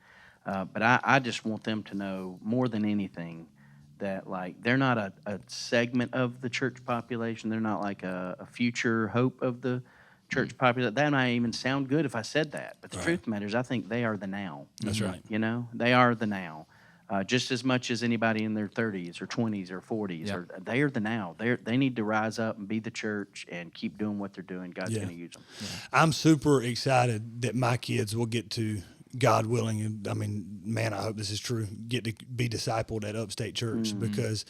S3: But I just want them to know more than anything that like they're not a segment of the church population. They're not like a future hope of the church population. That might even sound good if I said that, but the truth of the matter is I think they are the now.
S1: That's right.
S3: You know, they are the now. Just as much as anybody in their 30s or 20s or 40s, or they are the now. They need to rise up and be the church and keep doing what they're doing. God's going to use them. Yeah.
S1: I'm super excited that my kids will get to, God willing, and I mean, man, I hope this is true, get to be discipled at Upstate Church because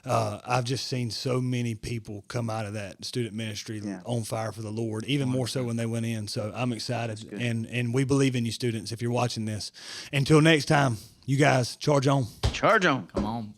S1: I've just seen so many people come out of that student ministry on fire for the Lord, even more so when they went in. So I'm excited, and we believe in you, students, if you're watching this. Until next time, you guys, charge on.
S3: Charge on.
S2: Come on.